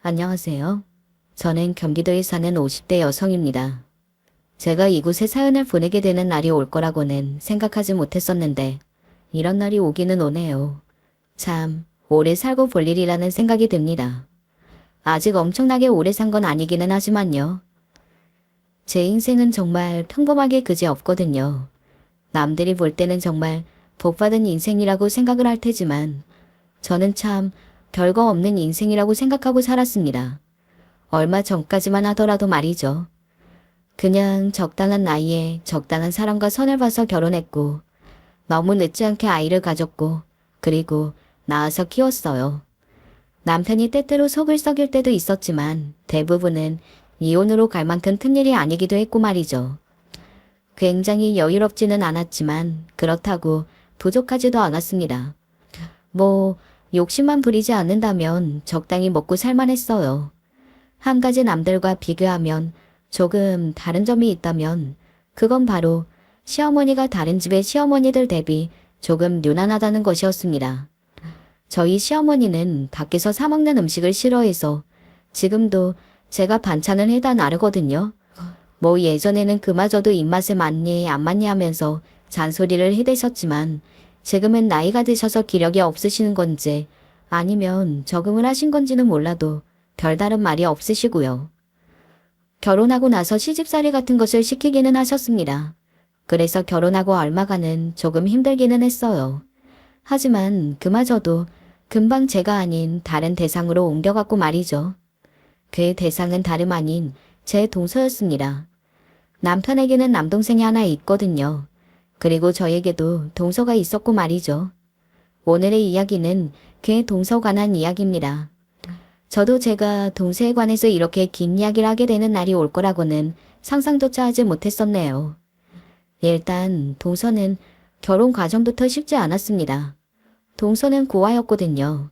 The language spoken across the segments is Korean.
안녕하세요. 저는 경기도에 사는 50대 여성입니다. 제가 이곳에 사연을 보내게 되는 날이 올 거라고는 생각하지 못했었는데 이런 날이 오기는 오네요. 참, 오래 살고 볼 일이라는 생각이 듭니다. 아직 엄청나게 오래 산 건 아니기는 하지만요. 제 인생은 정말 평범하게 그지없거든요. 남들이 볼 때는 정말 복받은 인생이라고 생각을 할 테지만 저는 참 별거 없는 인생이라고 생각하고 살았습니다. 얼마 전까지만 하더라도 말이죠. 그냥 적당한 나이에 적당한 사람과 선을 봐서 결혼했고 너무 늦지 않게 아이를 가졌고 그리고 낳아서 키웠어요. 남편이 때때로 속을 썩일 때도 있었지만 대부분은 이혼으로 갈 만큼 큰 일이 아니기도 했고 말이죠. 굉장히 여유롭지는 않았지만 그렇다고 부족하지도 않았습니다. 뭐 욕심만 부리지 않는다면 적당히 먹고 살만했어요. 한 가지 남들과 비교하면 조금 다른 점이 있다면 그건 바로 시어머니가 다른 집의 시어머니들 대비 조금 유난하다는 것이었습니다. 저희 시어머니는 밖에서 사 먹는 음식을 싫어해서 지금도 제가 반찬을 해다 나르거든요. 뭐 예전에는 그마저도 입맛에 맞니 안 맞니 하면서 잔소리를 해대셨지만 지금은 나이가 드셔서 기력이 없으시는 건지 아니면 적응을 하신 건지는 몰라도 별다른 말이 없으시고요. 결혼하고 나서 시집살이 같은 것을 시키기는 하셨습니다. 그래서 결혼하고 얼마간은 조금 힘들기는 했어요. 하지만 그마저도 금방 제가 아닌 다른 대상으로 옮겨갔고 말이죠. 그 대상은 다름 아닌 제 동서였습니다. 남편에게는 남동생이 하나 있거든요. 그리고 저에게도 동서가 있었고 말이죠. 오늘의 이야기는 그 동서 관한 이야기입니다. 저도 제가 동서에 관해서 이렇게 긴 이야기를 하게 되는 날이 올 거라고는 상상조차 하지 못했었네요. 일단 동서는 결혼 과정부터 쉽지 않았습니다. 동서는 고아였거든요.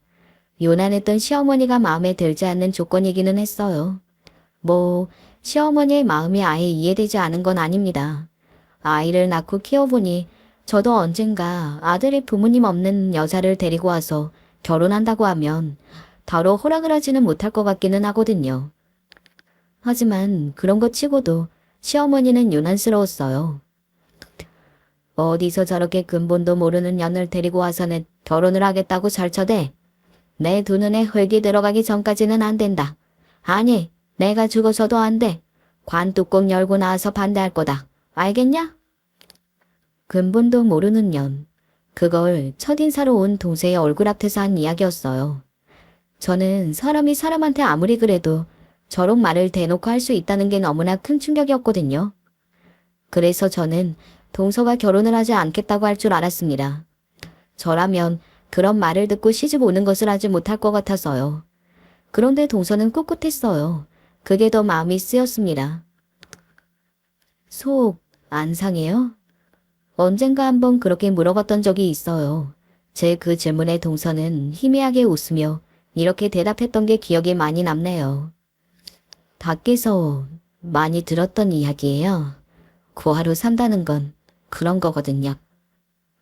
요란했던 시어머니가 마음에 들지 않는 조건이기는 했어요. 뭐 시어머니의 마음이 아예 이해되지 않은 건 아닙니다. 아이를 낳고 키워보니 저도 언젠가 아들의 부모님 없는 여자를 데리고 와서 결혼한다고 하면 바로 허락을 하지는 못할 것 같기는 하거든요. 하지만 그런 것 치고도 시어머니는 유난스러웠어요. 어디서 저렇게 근본도 모르는 년을 데리고 와서는 결혼을 하겠다고 절쳐대. 내 두 눈에 흙이 들어가기 전까지는 안 된다. 아니, 내가 죽어서도 안 돼. 관 뚜껑 열고 나와서 반대할 거다. 알겠냐? 근본도 모르는 년. 그걸 첫인사로 온 동생의 얼굴 앞에서 한 이야기였어요. 저는 사람이 사람한테 아무리 그래도 저런 말을 대놓고 할 수 있다는 게 너무나 큰 충격이었거든요. 그래서 저는 동서가 결혼을 하지 않겠다고 할 줄 알았습니다. 저라면 그런 말을 듣고 시집 오는 것을 하지 못할 것 같아서요. 그런데 동서는 꿋꿋했어요. 그게 더 마음이 쓰였습니다. 속 안 상해요? 언젠가 한번 그렇게 물어봤던 적이 있어요. 제 그 질문에 동서는 희미하게 웃으며 이렇게 대답했던 게 기억에 많이 남네요. 밖에서 많이 들었던 이야기예요. 고아로 산다는 건 그런 거거든요.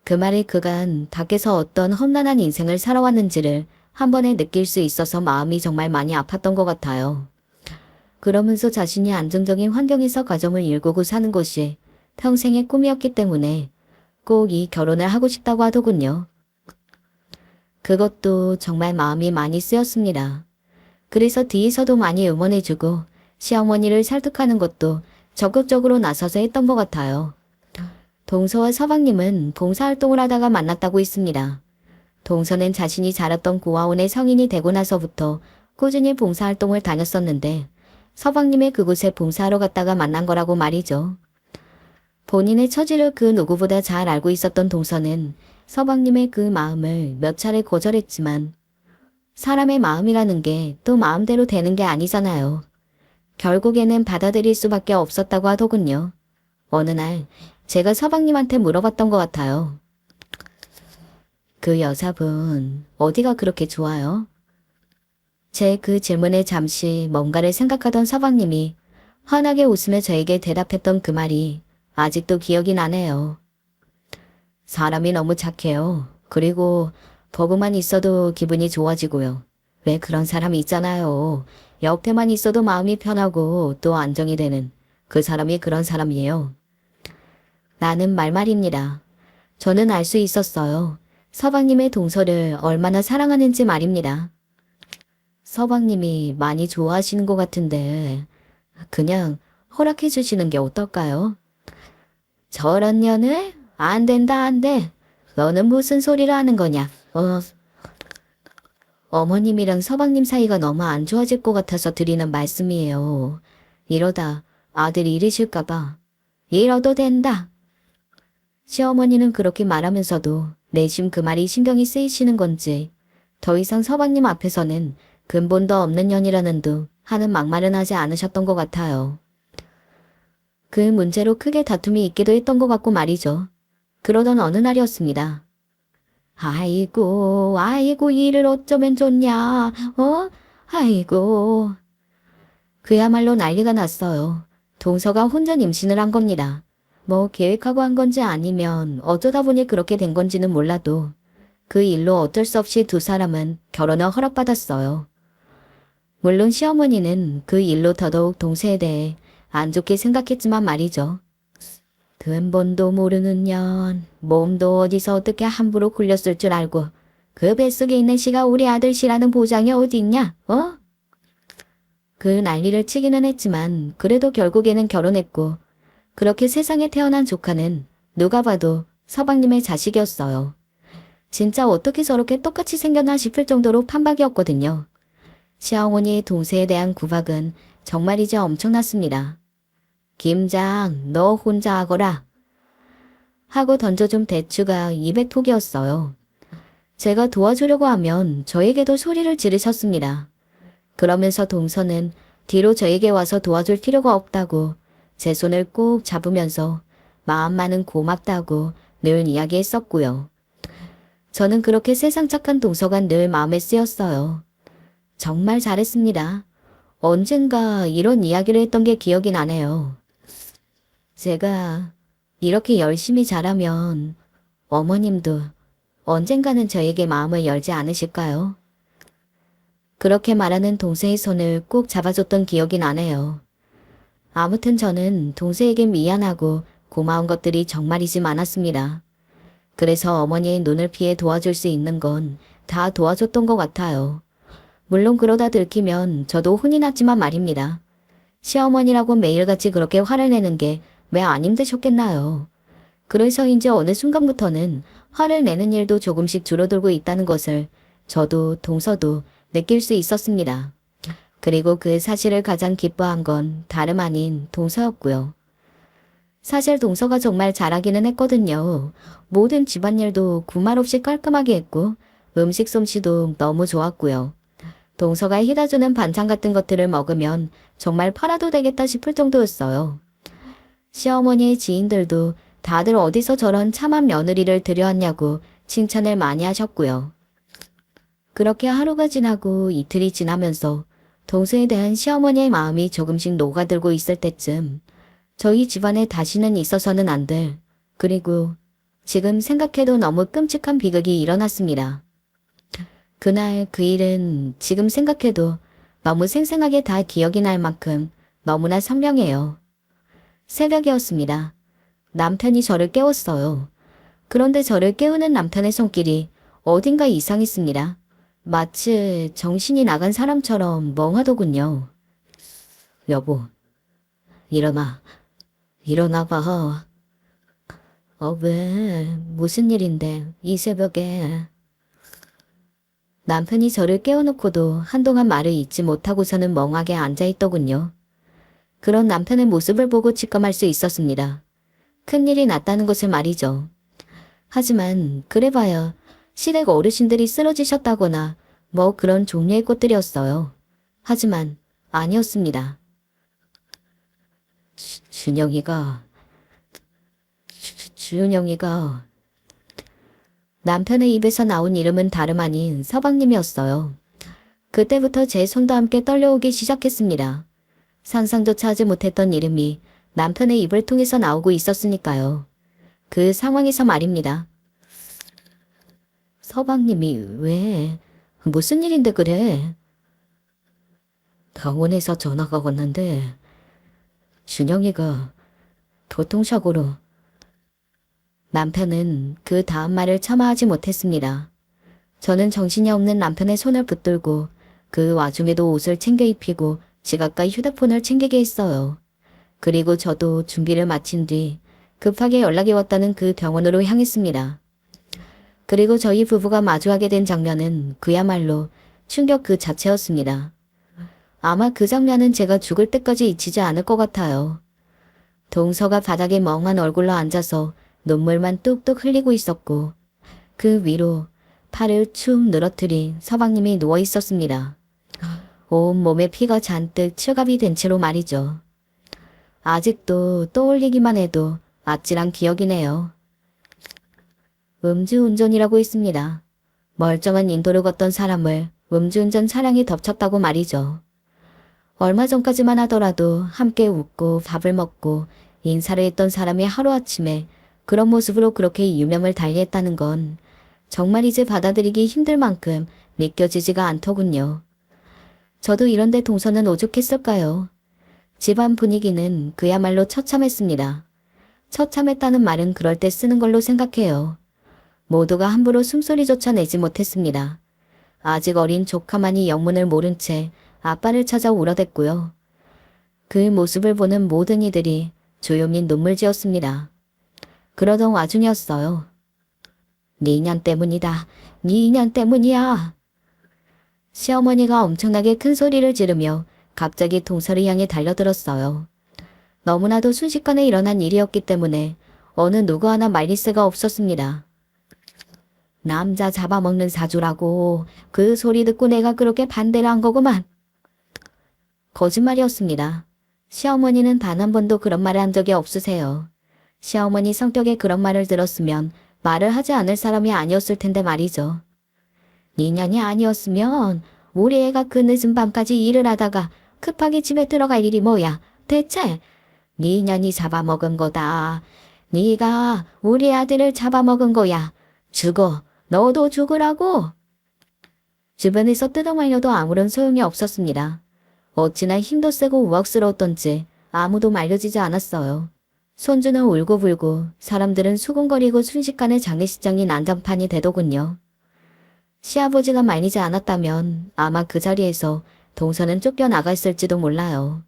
그 말에 그간 밖에서 어떤 험난한 인생을 살아왔는지를 한 번에 느낄 수 있어서 마음이 정말 많이 아팠던 것 같아요. 그러면서 자신이 안정적인 환경에서 가정을 일구고 사는 것이 평생의 꿈이었기 때문에 꼭 이 결혼을 하고 싶다고 하더군요. 그것도 정말 마음이 많이 쓰였습니다. 그래서 뒤에서도 많이 응원해주고 시어머니를 설득하는 것도 적극적으로 나서서 했던 것 같아요. 동서와 서방님은 봉사활동을 하다가 만났다고 했습니다. 동서는 자신이 자랐던 고아원의 성인이 되고 나서부터 꾸준히 봉사활동을 다녔었는데 서방님의 그곳에 봉사하러 갔다가 만난 거라고 말이죠. 본인의 처지를 그 누구보다 잘 알고 있었던 동서는 서방님의 그 마음을 몇 차례 거절했지만 사람의 마음이라는 게 또 마음대로 되는 게 아니잖아요. 결국에는 받아들일 수밖에 없었다고 하더군요. 어느 날 제가 서방님한테 물어봤던 것 같아요. 그 여자분 어디가 그렇게 좋아요? 제 그 질문에 잠시 뭔가를 생각하던 서방님이 환하게 웃으며 저에게 대답했던 그 말이 아직도 기억이 나네요. 사람이 너무 착해요. 그리고 보고만 있어도 기분이 좋아지고요. 왜 그런 사람이 있잖아요. 옆에만 있어도 마음이 편하고 또 안정이 되는 그 사람이 그런 사람이에요. 나는 말말입니다. 저는 알 수 있었어요. 서방님의 동서를 얼마나 사랑하는지 말입니다. 서방님이 많이 좋아하시는 것 같은데 그냥 허락해 주시는 게 어떨까요? 저런 년을? 안 된다 안 돼. 너는 무슨 소리를 하는 거냐? 어머님이랑 서방님 사이가 너무 안 좋아질 것 같아서 드리는 말씀이에요. 이러다 아들이 잃으실까봐. 잃어도 된다. 시어머니는 그렇게 말하면서도 내심 그 말이 신경이 쓰이시는 건지 더 이상 서방님 앞에서는 근본도 없는 년이라는 둥 하는 막말은 하지 않으셨던 것 같아요. 그 문제로 크게 다툼이 있기도 했던 것 같고 말이죠. 그러던 어느 날이었습니다. 아이고, 아이고, 일을 어쩌면 좋냐, 아이고. 그야말로 난리가 났어요. 동서가 혼전 임신을 한 겁니다. 뭐 계획하고 한 건지 아니면 어쩌다 보니 그렇게 된 건지는 몰라도 그 일로 어쩔 수 없이 두 사람은 결혼을 허락받았어요. 물론 시어머니는 그 일로 더더욱 동서에 대해 안 좋게 생각했지만 말이죠. 근본도 모르는 년, 몸도 어디서 어떻게 함부로 굴렸을 줄 알고 그 뱃속에 있는 씨가 우리 아들 씨라는 보장이 어디 있냐, 그 난리를 치기는 했지만 그래도 결국에는 결혼했고 그렇게 세상에 태어난 조카는 누가 봐도 서방님의 자식이었어요. 진짜 어떻게 저렇게 똑같이 생겼나 싶을 정도로 판박이었거든요. 시어머니의 동서에 대한 구박은 정말이지 엄청났습니다. 김장, 너 혼자 하거라. 하고 던져준 대추가 200톡이었어요. 제가 도와주려고 하면 저에게도 소리를 지르셨습니다. 그러면서 동서는 뒤로 저에게 와서 도와줄 필요가 없다고 제 손을 꼭 잡으면서 마음만은 고맙다고 늘 이야기했었고요. 저는 그렇게 세상 착한 동서가 늘 마음에 쓰였어요. 정말 잘했습니다. 언젠가 이런 이야기를 했던 게 기억이 나네요. 제가 이렇게 열심히 자라면 어머님도 언젠가는 저에게 마음을 열지 않으실까요? 그렇게 말하는 동생의 손을 꼭 잡아줬던 기억이 나네요. 아무튼 저는 동생에게 미안하고 고마운 것들이 정말이지 많았습니다. 그래서 어머니의 눈을 피해 도와줄 수 있는 건 다 도와줬던 것 같아요. 물론 그러다 들키면 저도 혼이 났지만 말입니다. 시어머니라고 매일같이 그렇게 화를 내는 게 왜 안 힘드셨겠나요? 그래서인지 어느 순간부터는 화를 내는 일도 조금씩 줄어들고 있다는 것을 저도 동서도 느낄 수 있었습니다. 그리고 그 사실을 가장 기뻐한 건 다름 아닌 동서였고요. 사실 동서가 정말 잘하기는 했거든요. 모든 집안일도 구말 없이 깔끔하게 했고 음식 솜씨도 너무 좋았고요. 동서가 희다주는 반찬 같은 것들을 먹으면 정말 팔아도 되겠다 싶을 정도였어요. 시어머니의 지인들도 다들 어디서 저런 참한 며느리를 들여왔냐고 칭찬을 많이 하셨고요. 그렇게 하루가 지나고 이틀이 지나면서 동서에 대한 시어머니의 마음이 조금씩 녹아들고 있을 때쯤 저희 집안에 다시는 있어서는 안 될, 그리고 지금 생각해도 너무 끔찍한 비극이 일어났습니다. 그날 그 일은 지금 생각해도 너무 생생하게 다 기억이 날 만큼 너무나 선명해요. 새벽이었습니다. 남편이 저를 깨웠어요. 그런데 저를 깨우는 남편의 손길이 어딘가 이상했습니다. 마치 정신이 나간 사람처럼 멍하더군요. 여보, 일어나. 일어나봐. 왜? 무슨 일인데 이 새벽에. 남편이 저를 깨워놓고도 한동안 말을 잇지 못하고서는 멍하게 앉아있더군요. 그런 남편의 모습을 보고 직감할 수 있었습니다. 큰일이 났다는 것을 말이죠. 하지만 그래봐야 시댁 어르신들이 쓰러지셨다거나 뭐 그런 종류의 꽃들이었어요. 하지만 아니었습니다. 준영이가 남편의 입에서 나온 이름은 다름 아닌 서방님이었어요. 그때부터 제 손도 함께 떨려오기 시작했습니다. 상상조차 하지 못했던 이름이 남편의 입을 통해서 나오고 있었으니까요. 그 상황에서 말입니다. 서방님이 왜 무슨 일인데 그래? 병원에서 전화가 왔는데 준영이가 교통사고로. 남편은 그 다음 말을 참아하지 못했습니다. 저는 정신이 없는 남편의 손을 붙들고 그 와중에도 옷을 챙겨 입히고 지갑과 휴대폰을 챙기게 했어요. 그리고 저도 준비를 마친 뒤 급하게 연락이 왔다는 그 병원으로 향했습니다. 그리고 저희 부부가 마주하게 된 장면은 그야말로 충격 그 자체였습니다. 아마 그 장면은 제가 죽을 때까지 잊히지 않을 것 같아요. 동서가 바닥에 멍한 얼굴로 앉아서 눈물만 뚝뚝 흘리고 있었고 그 위로 팔을 축 늘어뜨린 서방님이 누워 있었습니다. 온몸에 피가 잔뜩 칠갑이 된 채로 말이죠. 아직도 떠올리기만 해도 아찔한 기억이네요. 음주운전이라고 했습니다. 멀쩡한 인도를 걷던 사람을 음주운전 차량이 덮쳤다고 말이죠. 얼마 전까지만 하더라도 함께 웃고 밥을 먹고 인사를 했던 사람이 하루아침에 그런 모습으로 그렇게 유명을 달리했다는 건 정말 이제 받아들이기 힘들 만큼 믿겨지지가 않더군요. 저도 이런데 동서는 오죽했을까요? 집안 분위기는 그야말로 처참했습니다. 처참했다는 말은 그럴 때 쓰는 걸로 생각해요. 모두가 함부로 숨소리조차 내지 못했습니다. 아직 어린 조카만이 영문을 모른 채 아빠를 찾아 울어댔고요. 그 모습을 보는 모든 이들이 조용히 눈물 지었습니다. 그러던 와중이었어요. 네 인연 때문이다. 네 인연 때문이야. 시어머니가 엄청나게 큰 소리를 지르며 갑자기 동서를 향해 달려들었어요. 너무나도 순식간에 일어난 일이었기 때문에 어느 누구 하나 말릴 새가 없었습니다. 남자 잡아먹는 사주라고 그 소리 듣고 내가 그렇게 반대를 한 거구만. 거짓말이었습니다. 시어머니는 단 한 번도 그런 말을 한 적이 없으세요. 시어머니 성격에 그런 말을 들었으면 말을 하지 않을 사람이 아니었을 텐데 말이죠. 네 년이 아니었으면 우리 애가 그 늦은 밤까지 일을 하다가 급하게 집에 들어갈 일이 뭐야. 대체 네 년이 잡아먹은 거다. 네가 우리 아들을 잡아먹은 거야. 죽어. 너도 죽으라고. 주변에서 뜯어말려도 아무런 소용이 없었습니다. 어찌나 힘도 세고 우악스러웠던지 아무도 말려지지 않았어요. 손주는 울고불고 사람들은 수군거리고 순식간에 장례식장이 난장판이 되더군요. 시아버지가 말리지 않았다면 아마 그 자리에서 동서는 쫓겨나갔을지도 몰라요.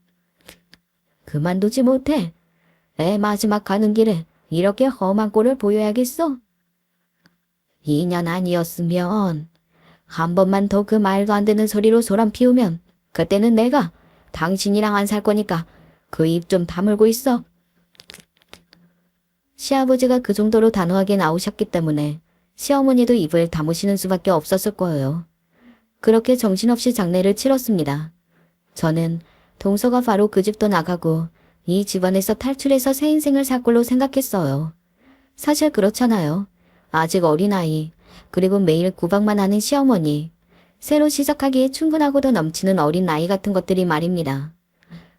그만두지 못해. 애 마지막 가는 길에 이렇게 험한 꼴을 보여야겠어? 2년 아니었으면 한 번만 더 그 말도 안 되는 소리로 소란 피우면 그때는 내가 당신이랑 안 살 거니까 그 입 좀 다물고 있어. 시아버지가 그 정도로 단호하게 나오셨기 때문에 시어머니도 입을 다무시는 수밖에 없었을 거예요. 그렇게 정신없이 장례를 치렀습니다. 저는 동서가 바로 그 집도 나가고 이 집안에서 탈출해서 새 인생을 살 걸로 생각했어요. 사실 그렇잖아요. 아직 어린아이, 그리고 매일 구박만 하는 시어머니, 새로 시작하기에 충분하고도 넘치는 어린 나이 같은 것들이 말입니다.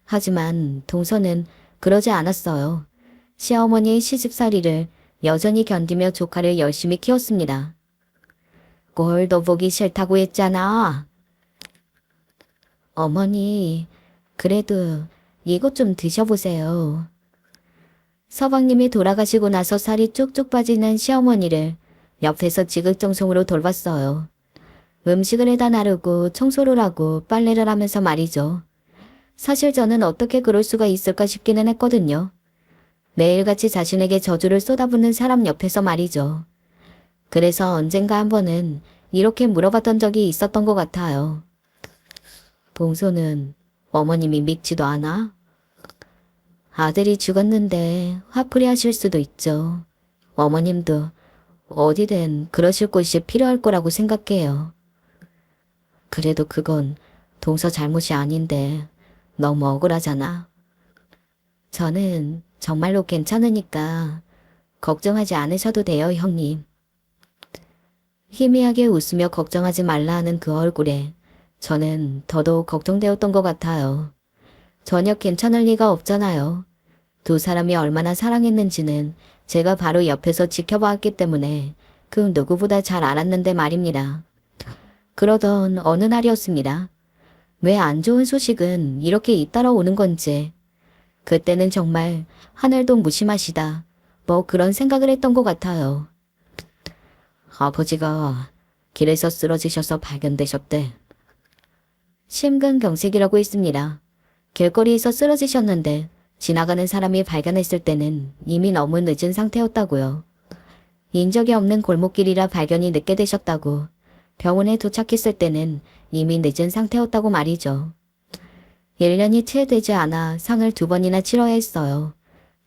하지만 동서는 그러지 않았어요. 시어머니의 시집살이를 여전히 견디며 조카를 열심히 키웠습니다. 꼴도 보기 싫다고 했잖아. 어머니, 그래도 이것 좀 드셔보세요. 서방님이 돌아가시고 나서 살이 쭉쭉 빠지는 시어머니를 옆에서 지극정성으로 돌봤어요. 음식을 해다 나르고 청소를 하고 빨래를 하면서 말이죠. 사실 저는 어떻게 그럴 수가 있을까 싶기는 했거든요. 매일같이 자신에게 저주를 쏟아붓는 사람 옆에서 말이죠. 그래서 언젠가 한 번은 이렇게 물어봤던 적이 있었던 것 같아요. 봉소는 어머님이 믿지도 않아? 아들이 죽었는데 화풀이 하실 수도 있죠. 어머님도 어디든 그러실 곳이 필요할 거라고 생각해요. 그래도 그건 동서 잘못이 아닌데 너무 억울하잖아. 저는 정말로 괜찮으니까 걱정하지 않으셔도 돼요, 형님. 희미하게 웃으며 걱정하지 말라 하는 그 얼굴에 저는 더더욱 걱정되었던 것 같아요. 전혀 괜찮을 리가 없잖아요. 두 사람이 얼마나 사랑했는지는 제가 바로 옆에서 지켜보았기 때문에 그 누구보다 잘 알았는데 말입니다. 그러던 어느 날이었습니다. 왜 안 좋은 소식은 이렇게 잇따라 오는 건지. 그때는 정말 하늘도 무심하시다. 뭐 그런 생각을 했던 것 같아요. 아버지가 길에서 쓰러지셔서 발견되셨대. 심근경색이라고 했습니다. 길거리에서 쓰러지셨는데 지나가는 사람이 발견했을 때는 이미 너무 늦은 상태였다고요. 인적이 없는 골목길이라 발견이 늦게 되셨다고. 병원에 도착했을 때는 이미 늦은 상태였다고 말이죠. 1년이 채 되지 않아 상을 2번이나 치러야 했어요.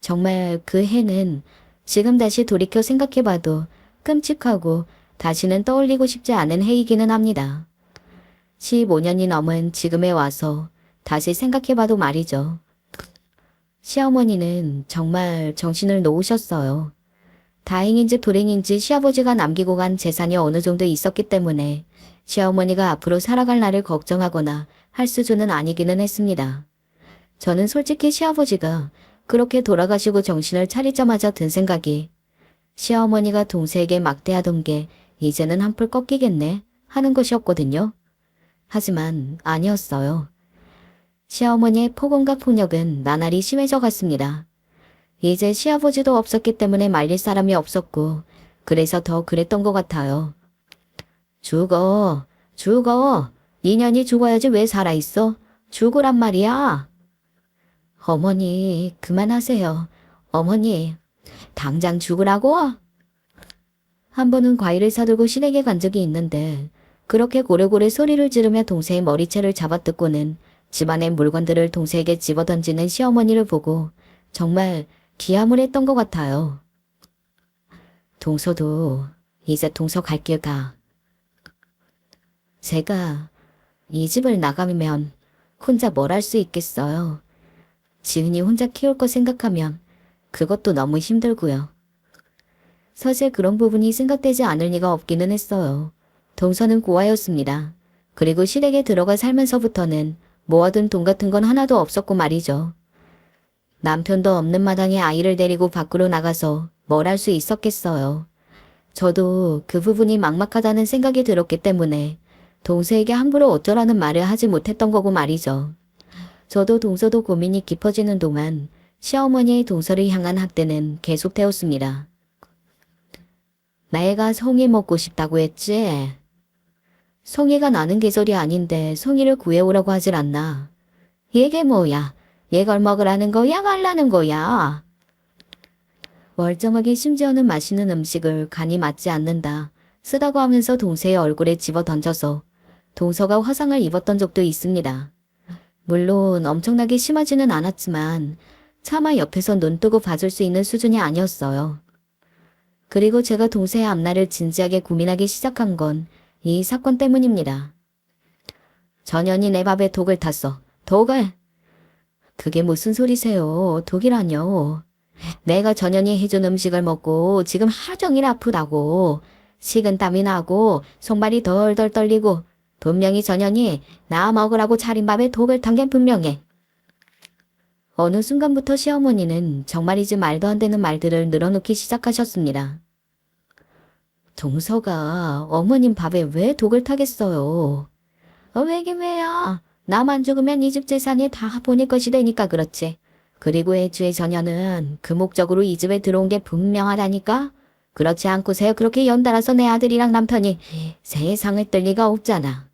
정말 그 해는 지금 다시 돌이켜 생각해봐도 끔찍하고 다시는 떠올리고 싶지 않은 해이기는 합니다. 15년이 넘은 지금에 와서 다시 생각해봐도 말이죠. 시어머니는 정말 정신을 놓으셨어요. 다행인지 불행인지 시아버지가 남기고 간 재산이 어느 정도 있었기 때문에 시어머니가 앞으로 살아갈 날을 걱정하거나 할 수준은 아니기는 했습니다. 저는 솔직히 시아버지가 그렇게 돌아가시고 정신을 차리자마자 든 생각이 시어머니가 동생에게 막대하던 게 이제는 한풀 꺾이겠네 하는 것이었거든요. 하지만 아니었어요. 시어머니의 폭언과 폭력은 나날이 심해져 갔습니다. 이제 시아버지도 없었기 때문에 말릴 사람이 없었고 그래서 더 그랬던 것 같아요. 죽어, 죽어. 인연이 죽어야지 왜 살아있어? 죽으란 말이야. 어머니, 그만하세요. 어머니, 당장 죽으라고? 한 번은 과일을 사들고 시댁에 간 적이 있는데 그렇게 고래고래 소리를 지르며 동생의 머리채를 잡아뜯고는 집안의 물건들을 동생에게 집어던지는 시어머니를 보고 정말 기함을 했던 것 같아요. 동서도 이제 동서 갈 길 가. 제가 이 집을 나가면 혼자 뭘 할 수 있겠어요. 지은이 혼자 키울 거 생각하면 그것도 너무 힘들고요. 사실 그런 부분이 생각되지 않을 리가 없기는 했어요. 동서는 고아였습니다. 그리고 시댁에 들어가 살면서부터는 모아둔 돈 같은 건 하나도 없었고 말이죠. 남편도 없는 마당에 아이를 데리고 밖으로 나가서 뭘 할 수 있었겠어요. 저도 그 부분이 막막하다는 생각이 들었기 때문에 동서에게 함부로 어쩌라는 말을 하지 못했던 거고 말이죠. 저도 동서도 고민이 깊어지는 동안 시어머니의 동서를 향한 학대는 계속되었습니다. 나애가 송이 먹고 싶다고 했지? 송이가 나는 계절이 아닌데 송이를 구해오라고 하질 않나. 얘게 뭐야? 얘걸 먹으라는 거야 말라는 거야? 멀쩡하게 심지어는 맛있는 음식을 간이 맞지 않는다. 쓰다고 하면서 동서의 얼굴에 집어 던져서 동서가 화상을 입었던 적도 있습니다. 물론 엄청나게 심하지는 않았지만 차마 옆에서 눈 뜨고 봐줄 수 있는 수준이 아니었어요. 그리고 제가 동서의 앞날을 진지하게 고민하기 시작한 건 이 사건 때문입니다. 전현이 내 밥에 독을 탔어. 독을? 그게 무슨 소리세요? 독이라뇨. 내가 전현이 해준 음식을 먹고 지금 하루 종일 아프다고. 식은땀이 나고 손발이 덜덜 떨리고 분명히 전현이 나 먹으라고 차린 밥에 독을 탄 게 분명해. 어느 순간부터 시어머니는 정말이지 말도 안 되는 말들을 늘어놓기 시작하셨습니다. 동서가 어머님 밥에 왜 독을 타겠어요? 왜긴 왜야? 나만 죽으면 이 집 재산이 다 본인 것이 되니까 그렇지. 그리고 애초에 전혀는 그 목적으로 이 집에 들어온 게 분명하다니까? 그렇지 않고서야 그렇게 연달아서 내 아들이랑 남편이 세상을 뜰 리가 없잖아.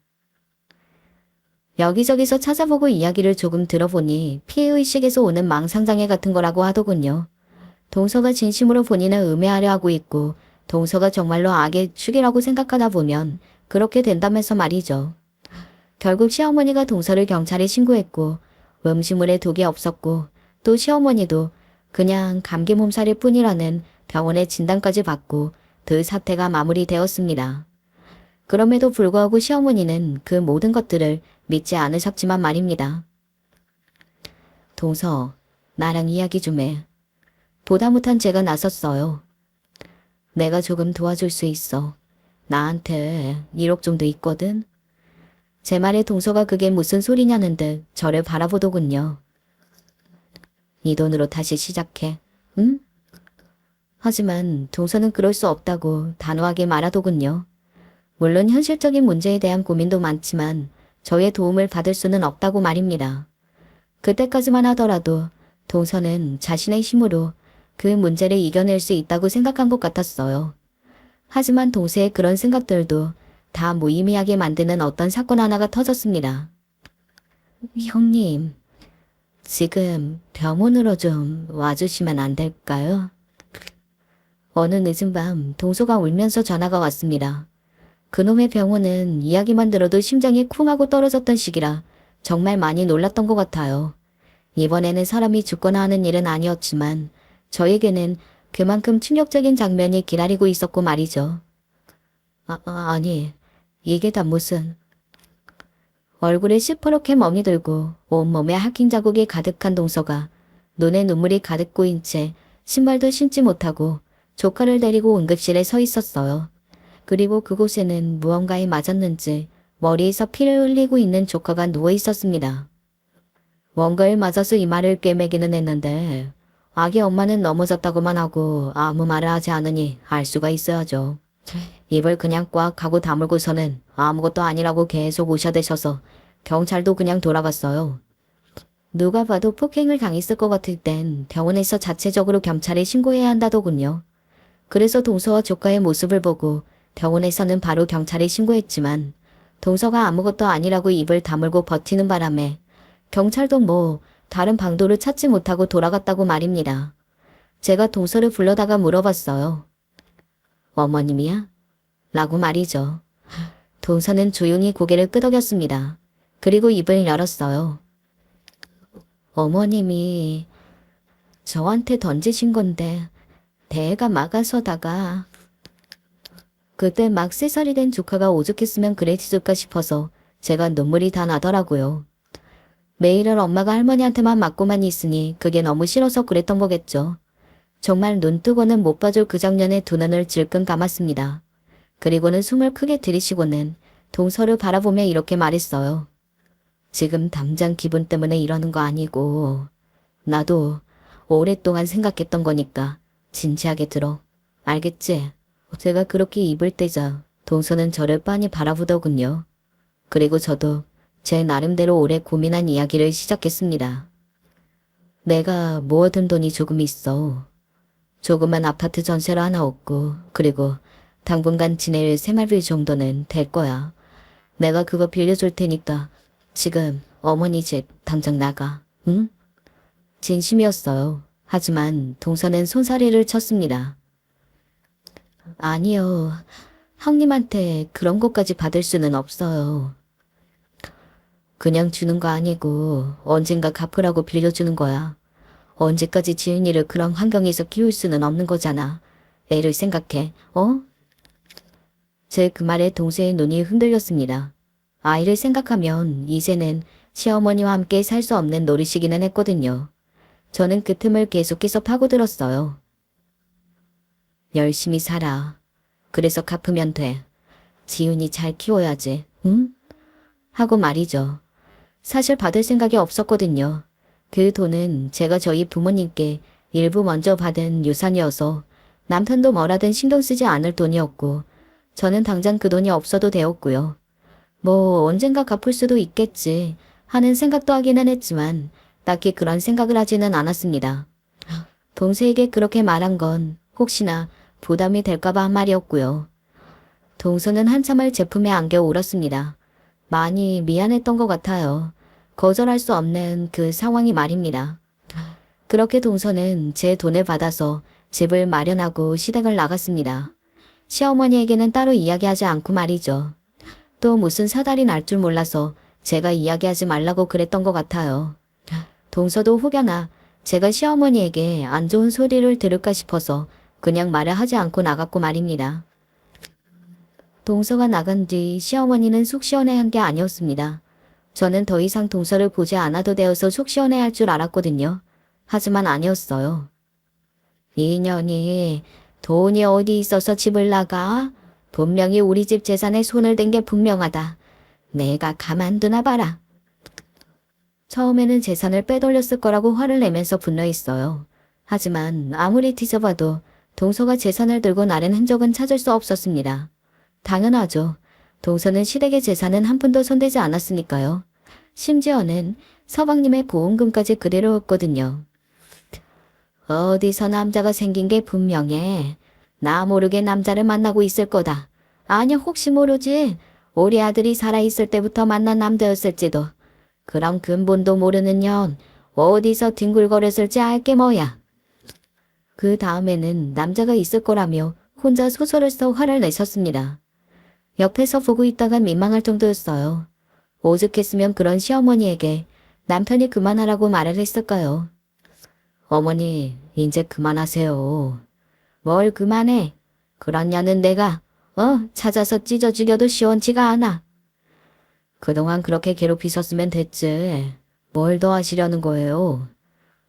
여기저기서 찾아보고 이야기를 조금 들어보니 피해의식에서 오는 망상장애 같은 거라고 하더군요. 동서가 진심으로 본인을 음해하려 하고 있고 동서가 정말로 악의 축이라고 생각하다 보면 그렇게 된다면서 말이죠. 결국 시어머니가 동서를 경찰에 신고했고 음식물에 독이 없었고 또 시어머니도 그냥 감기 몸살일 뿐이라는 병원의 진단까지 받고 그 사태가 마무리되었습니다. 그럼에도 불구하고 시어머니는 그 모든 것들을 믿지 않으셨지만 말입니다. 동서, 나랑 이야기 좀 해. 보다 못한 제가 나섰어요. 내가 조금 도와줄 수 있어. 나한테 1억 정도 있거든. 제 말에 동서가 그게 무슨 소리냐는 듯 저를 바라보더군요. 이 돈으로 다시 시작해. 응? 하지만 동서는 그럴 수 없다고 단호하게 말하더군요. 물론 현실적인 문제에 대한 고민도 많지만 저의 도움을 받을 수는 없다고 말입니다. 그때까지만 하더라도 동서는 자신의 힘으로 그 문제를 이겨낼 수 있다고 생각한 것 같았어요. 하지만 동서의 그런 생각들도 다 무의미하게 만드는 어떤 사건 하나가 터졌습니다. 형님, 지금 병원으로 좀 와주시면 안 될까요? 어느 늦은 밤 동서가 울면서 전화가 왔습니다. 그놈의 병원은 이야기만 들어도 심장이 쿵 하고 떨어졌던 시기라 정말 많이 놀랐던 것 같아요. 이번에는 사람이 죽거나 하는 일은 아니었지만 저에게는 그만큼 충격적인 장면이 기다리고 있었고 말이죠. 아니, 이게 다 무슨... 얼굴에 시퍼렇게 멍이 들고 온몸에 하킹 자국이 가득한 동서가 눈에 눈물이 가득 고인 채 신발도 신지 못하고 조카를 데리고 응급실에 서 있었어요. 그리고 그곳에는 무언가에 맞았는지 머리에서 피를 흘리고 있는 조카가 누워 있었습니다. 뭔가에 맞아서 이마를 꿰매기는 했는데 아기 엄마는 넘어졌다고만 하고 아무 말을 하지 않으니 알 수가 있어야죠. 입을 그냥 꽉 하고 다물고서는 아무것도 아니라고 계속 우셔대셔서 경찰도 그냥 돌아갔어요. 누가 봐도 폭행을 당했을 것 같을 땐 병원에서 자체적으로 경찰에 신고해야 한다더군요. 그래서 동서와 조카의 모습을 보고 병원에서는 바로 경찰에 신고했지만 동서가 아무것도 아니라고 입을 다물고 버티는 바람에 경찰도 뭐 다른 방도를 찾지 못하고 돌아갔다고 말입니다. 제가 동서를 불러다가 물어봤어요. 어머님이야? 라고 말이죠. 동서는 조용히 고개를 끄덕였습니다. 그리고 입을 열었어요. 어머님이 저한테 던지신 건데 대가 막아서다가 그때 막 3살이 된 조카가 오죽했으면 그랬을까 싶어서 제가 눈물이 다 나더라고요. 매일은 엄마가 할머니한테만 맞고만 있으니 그게 너무 싫어서 그랬던 거겠죠. 정말 눈 뜨고는 못 봐줄 그 장면에 두 눈을 질끈 감았습니다. 그리고는 숨을 크게 들이쉬고는 동서를 바라보며 이렇게 말했어요. 지금 당장 기분 때문에 이러는 거 아니고 나도 오랫동안 생각했던 거니까 진지하게 들어. 알겠지? 제가 그렇게 입을 떼자 동서는 저를 빤히 바라보더군요. 그리고 저도 제 나름대로 오래 고민한 이야기를 시작했습니다. 내가 모아둔 돈이 조금 있어. 조그만 아파트 전세로 하나 얻고 그리고 당분간 지낼 생활비 정도는 될 거야. 내가 그거 빌려줄 테니까 지금 어머니 집 당장 나가. 응? 진심이었어요. 하지만 동서는 손사래를 쳤습니다. 아니요. 형님한테 그런 것까지 받을 수는 없어요. 그냥 주는 거 아니고 언젠가 갚으라고 빌려주는 거야. 언제까지 지은이를 그런 환경에서 키울 수는 없는 거잖아. 애를 생각해, 어? 제 그 말에 동서의 눈이 흔들렸습니다. 아이를 생각하면 이제는 시어머니와 함께 살 수 없는 노릇이기는 했거든요. 저는 그 틈을 계속해서 파고들었어요. 열심히 살아. 그래서 갚으면 돼. 지훈이 잘 키워야지, 응? 하고 말이죠. 사실 받을 생각이 없었거든요. 그 돈은 제가 저희 부모님께 일부 먼저 받은 유산이어서 남편도 뭐라든 신경 쓰지 않을 돈이었고 저는 당장 그 돈이 없어도 되었고요. 뭐 언젠가 갚을 수도 있겠지 하는 생각도 하기는 했지만 딱히 그런 생각을 하지는 않았습니다. 동서에게 그렇게 말한 건 혹시나 부담이 될까봐 한 말이었고요. 동서는 한참을 제품에 안겨 울었습니다. 많이 미안했던 것 같아요. 거절할 수 없는 그 상황이 말입니다. 그렇게 동서는 제 돈을 받아서 집을 마련하고 시댁을 나갔습니다. 시어머니에게는 따로 이야기하지 않고 말이죠. 또 무슨 사달이 날 줄 몰라서 제가 이야기하지 말라고 그랬던 것 같아요. 동서도 혹여나 제가 시어머니에게 안 좋은 소리를 들을까 싶어서 그냥 말을 하지 않고 나갔고 말입니다. 동서가 나간 뒤 시어머니는 속 시원해한 게 아니었습니다. 저는 더 이상 동서를 보지 않아도 되어서 속 시원해할 줄 알았거든요. 하지만 아니었어요. 이 년이 돈이 어디 있어서 집을 나가? 분명히 우리 집 재산에 손을 댄 게 분명하다. 내가 가만두나 봐라. 처음에는 재산을 빼돌렸을 거라고 화를 내면서 분노했어요. 하지만 아무리 뒤져봐도 동서가 재산을 들고 나른 흔적은 찾을 수 없었습니다. 당연하죠. 동서는 시댁의 재산은 한 푼도 손대지 않았으니까요. 심지어는 서방님의 보험금까지 그대로 없거든요. 어디서 남자가 생긴 게 분명해. 나 모르게 남자를 만나고 있을 거다. 아니야, 혹시 모르지. 우리 아들이 살아있을 때부터 만난 남자였을지도. 그럼 근본도 모르는 년 어디서 뒹굴거렸을지 알게 뭐야. 그 다음에는 남자가 있을 거라며 혼자 소설을 써 화를 내셨습니다. 옆에서 보고 있다간 민망할 정도였어요. 오죽했으면 그런 시어머니에게 남편이 그만하라고 말을 했을까요? 어머니, 이제 그만하세요. 뭘 그만해? 그런 년은 내가 찾아서 찢어 죽여도 시원치가 않아. 그동안 그렇게 괴롭히셨으면 됐지. 뭘 더 하시려는 거예요?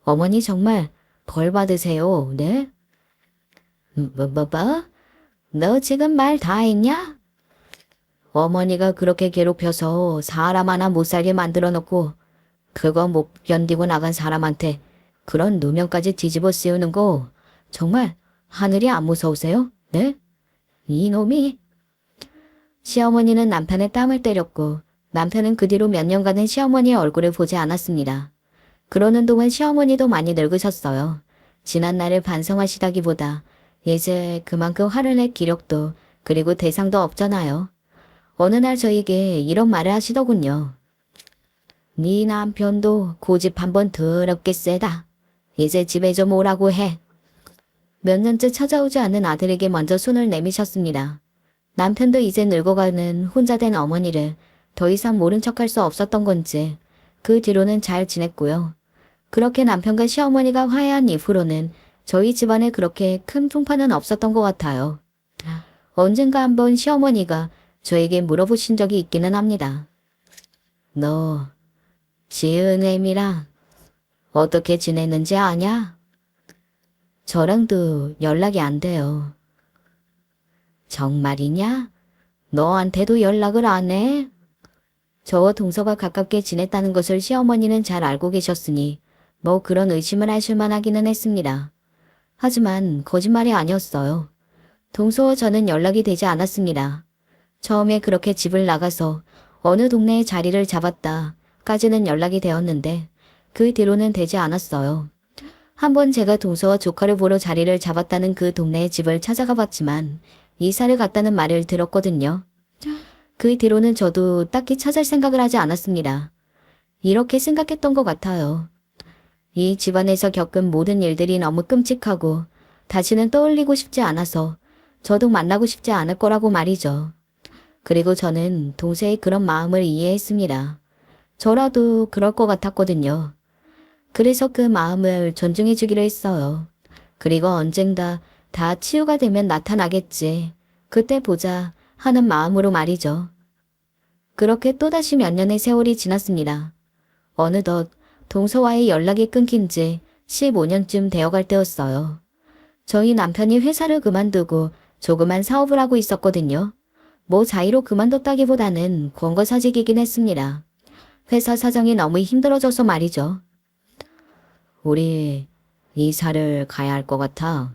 어머니 정말 벌 받으세요, 네? 뭐? 너 지금 말 다 했냐? 어머니가 그렇게 괴롭혀서 사람 하나 못 살게 만들어 놓고 그거 못 견디고 나간 사람한테 그런 누명까지 뒤집어 씌우는 거 정말 하늘이 안 무서우세요? 네? 이놈이. 시어머니는 남편의 땀을 때렸고 남편은 그 뒤로 몇 년간은 시어머니의 얼굴을 보지 않았습니다. 그러는 동안 시어머니도 많이 늙으셨어요. 지난 날을 반성하시다기보다 이제 그만큼 화를 낼 기력도 그리고 대상도 없잖아요. 어느 날 저에게 이런 말을 하시더군요. 네 남편도 고집 한번 더럽게 세다. 이제 집에 좀 오라고 해. 몇 년째 찾아오지 않는 아들에게 먼저 손을 내미셨습니다. 남편도 이제 늙어가는 혼자 된 어머니를 더 이상 모른 척할 수 없었던 건지 그 뒤로는 잘 지냈고요. 그렇게 남편과 시어머니가 화해한 이후로는 저희 집안에 그렇게 큰 풍파는 없었던 것 같아요. 언젠가 한번 시어머니가 저에게 물어보신 적이 있기는 합니다. 너 지은애미랑 어떻게 지냈는지 아냐? 저랑도 연락이 안 돼요. 정말이냐? 너한테도 연락을 안 해? 저와 동서가 가깝게 지냈다는 것을 시어머니는 잘 알고 계셨으니 뭐 그런 의심을 하실 만하기는 했습니다. 하지만 거짓말이 아니었어요. 동서와 저는 연락이 되지 않았습니다. 처음에 그렇게 집을 나가서 어느 동네에 자리를 잡았다까지는 연락이 되었는데 그 뒤로는 되지 않았어요. 한번 제가 동서와 조카를 보러 자리를 잡았다는 그 동네의 집을 찾아가 봤지만 이사를 갔다는 말을 들었거든요. 그 뒤로는 저도 딱히 찾을 생각을 하지 않았습니다. 이렇게 생각했던 것 같아요. 이 집안에서 겪은 모든 일들이 너무 끔찍하고 다시는 떠올리고 싶지 않아서 저도 만나고 싶지 않을 거라고 말이죠. 그리고 저는 동서의 그런 마음을 이해했습니다. 저라도 그럴 것 같았거든요. 그래서 그 마음을 존중해 주기로 했어요. 그리고 언젠가 다 치유가 되면 나타나겠지. 그때 보자 하는 마음으로 말이죠. 그렇게 또다시 몇 년의 세월이 지났습니다. 어느덧 동서와의 연락이 끊긴 지 15년쯤 되어갈 때였어요. 저희 남편이 회사를 그만두고 조그만 사업을 하고 있었거든요. 뭐 자의로 그만뒀다기보다는 권고사직이긴 했습니다. 회사 사정이 너무 힘들어져서 말이죠. 우리 이사를 가야 할 것 같아.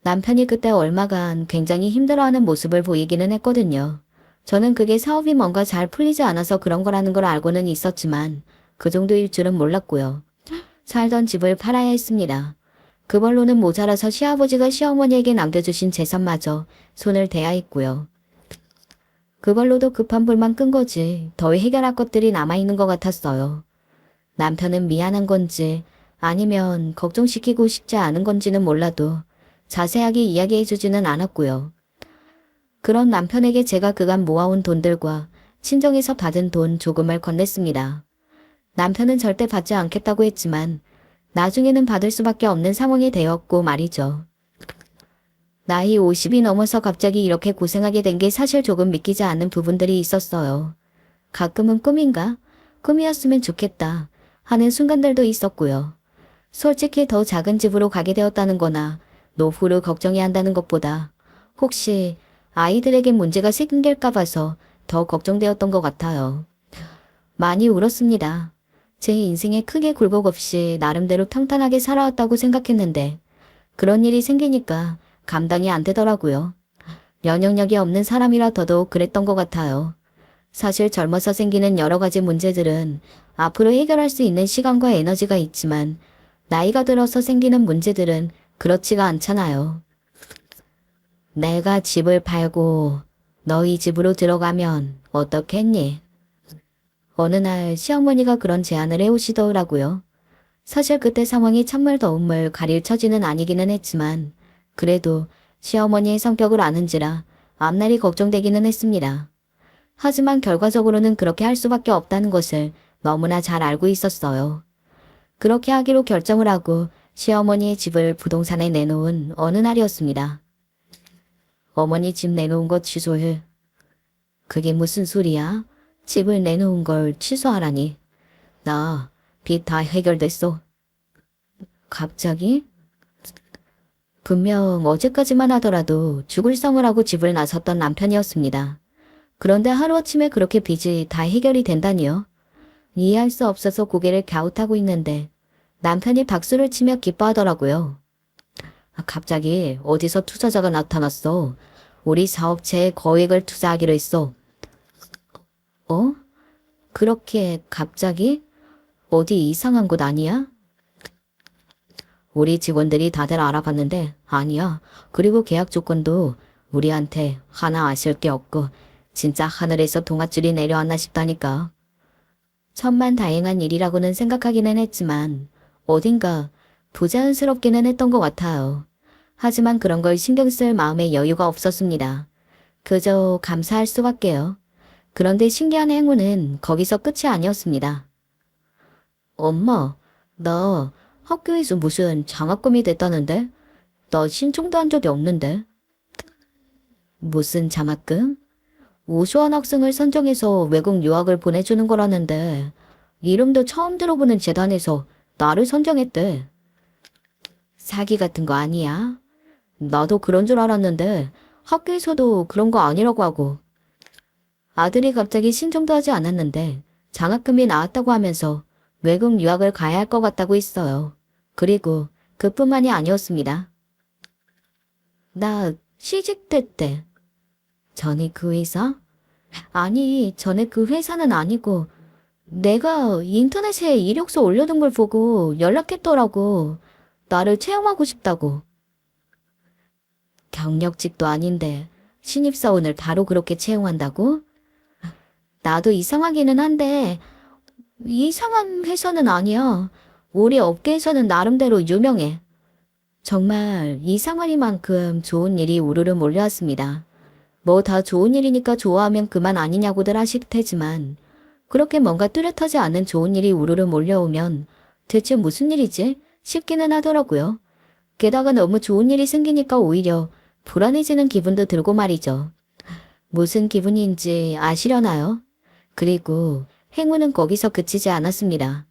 남편이 그때 얼마간 굉장히 힘들어하는 모습을 보이기는 했거든요. 저는 그게 사업이 뭔가 잘 풀리지 않아서 그런 거라는 걸 알고는 있었지만 그 정도일 줄은 몰랐고요. 살던 집을 팔아야 했습니다. 그걸로는 모자라서 시아버지가 시어머니에게 남겨주신 재산마저 손을 대야 했고요. 그걸로도 급한 불만 끈 거지 더 해결할 것들이 남아있는 것 같았어요. 남편은 미안한 건지 아니면 걱정시키고 싶지 않은 건지는 몰라도 자세하게 이야기해주지는 않았고요. 그런 남편에게 제가 그간 모아온 돈들과 친정에서 받은 돈 조금을 건넸습니다. 남편은 절대 받지 않겠다고 했지만 나중에는 받을 수밖에 없는 상황이 되었고 말이죠. 나이 50이 넘어서 갑자기 이렇게 고생하게 된 게 사실 조금 믿기지 않는 부분들이 있었어요. 가끔은 꿈인가? 꿈이었으면 좋겠다 하는 순간들도 있었고요. 솔직히 더 작은 집으로 가게 되었다는 거나 노후를 걱정해야 한다는 것보다 혹시 아이들에게 문제가 생길까 봐서 더 걱정되었던 것 같아요. 많이 울었습니다. 제 인생에 크게 굴곡 없이 나름대로 평탄하게 살아왔다고 생각했는데 그런 일이 생기니까 감당이 안 되더라고요. 면역력이 없는 사람이라 더더욱 그랬던 것 같아요. 사실 젊어서 생기는 여러 가지 문제들은 앞으로 해결할 수 있는 시간과 에너지가 있지만 나이가 들어서 생기는 문제들은 그렇지가 않잖아요. 내가 집을 팔고 너희 집으로 들어가면 어떻겠니? 어느 날 시어머니가 그런 제안을 해오시더라고요. 사실 그때 상황이 찬물 더운물 가릴 처지는 아니기는 했지만 그래도 시어머니의 성격을 아는지라 앞날이 걱정되기는 했습니다. 하지만 결과적으로는 그렇게 할 수밖에 없다는 것을 너무나 잘 알고 있었어요. 그렇게 하기로 결정을 하고 시어머니의 집을 부동산에 내놓은 어느 날이었습니다. 어머니 집 내놓은 거 취소해. 그게 무슨 소리야? 집을 내놓은 걸 취소하라니. 나 빚 다 해결됐어. 갑자기? 분명 어제까지만 하더라도 죽을 성을 하고 집을 나섰던 남편이었습니다. 그런데 하루아침에 그렇게 빚이 다 해결이 된다니요? 이해할 수 없어서 고개를 갸웃하고 있는데 남편이 박수를 치며 기뻐하더라고요. 갑자기 어디서 투자자가 나타났어. 우리 사업체에 거액을 투자하기로 했어. 어? 그렇게 갑자기? 어디 이상한 곳 아니야? 우리 직원들이 다들 알아봤는데 아니야. 그리고 계약 조건도 우리한테 하나 아실 게 없고 진짜 하늘에서 동아줄이 내려왔나 싶다니까. 천만다행한 일이라고는 생각하기는 했지만 어딘가 부자연스럽기는 했던 것 같아요. 하지만 그런 걸 신경 쓸 마음의 여유가 없었습니다. 그저 감사할 수밖에요. 그런데 신기한 행운은 거기서 끝이 아니었습니다. 엄마, 나 학교에서 무슨 장학금이 됐다는데? 나 신청도 한 적이 없는데. 무슨 장학금? 우수한 학생을 선정해서 외국 유학을 보내주는 거라는데 이름도 처음 들어보는 재단에서 나를 선정했대. 사기 같은 거 아니야? 나도 그런 줄 알았는데 학교에서도 그런 거 아니라고 하고. 아들이 갑자기 신청도 하지 않았는데 장학금이 나왔다고 하면서 외국 유학을 가야 할 것 같다고 했어요. 그리고 그뿐만이 아니었습니다. 나 시집됐대. 전에 그 회사? 아니, 전에 그 회사는 아니고 내가 인터넷에 이력서 올려둔 걸 보고 연락했더라고. 나를 채용하고 싶다고. 경력직도 아닌데 신입사원을 바로 그렇게 채용한다고? 나도 이상하기는 한데 이상한 회사는 아니야. 우리 업계에서는 나름대로 유명해. 정말 이상하리만큼 좋은 일이 우르르 몰려왔습니다. 뭐 다 좋은 일이니까 좋아하면 그만 아니냐고들 하실 테지만 그렇게 뭔가 뚜렷하지 않은 좋은 일이 우르르 몰려오면 대체 무슨 일이지 싶기는 하더라고요. 게다가 너무 좋은 일이 생기니까 오히려 불안해지는 기분도 들고 말이죠. 무슨 기분인지 아시려나요? 그리고 행운은 거기서 그치지 않았습니다.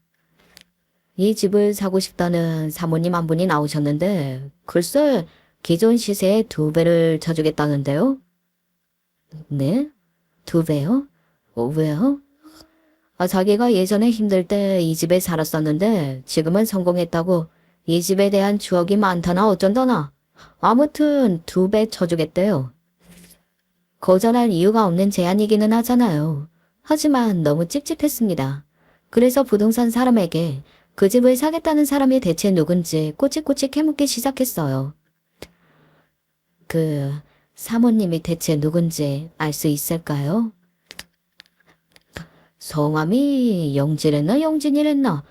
이 집을 사고 싶다는 사모님 한 분이 나오셨는데 글쎄 기존 시세의 2배를 쳐주겠다는데요. 네? 2배요? 왜요? 자기가 예전에 힘들 때 이 집에 살았었는데 지금은 성공했다고 이 집에 대한 추억이 많다나 어쩐다나. 아무튼 2배 쳐주겠대요. 거절할 이유가 없는 제안이기는 하잖아요. 하지만 너무 찝찝했습니다. 그래서 부동산 사람에게 그 집을 사겠다는 사람이 대체 누군지 꼬치꼬치 캐묻기 시작했어요. 그 사모님이 대체 누군지 알 수 있을까요? 성함이 영지랬나 영진이랬나?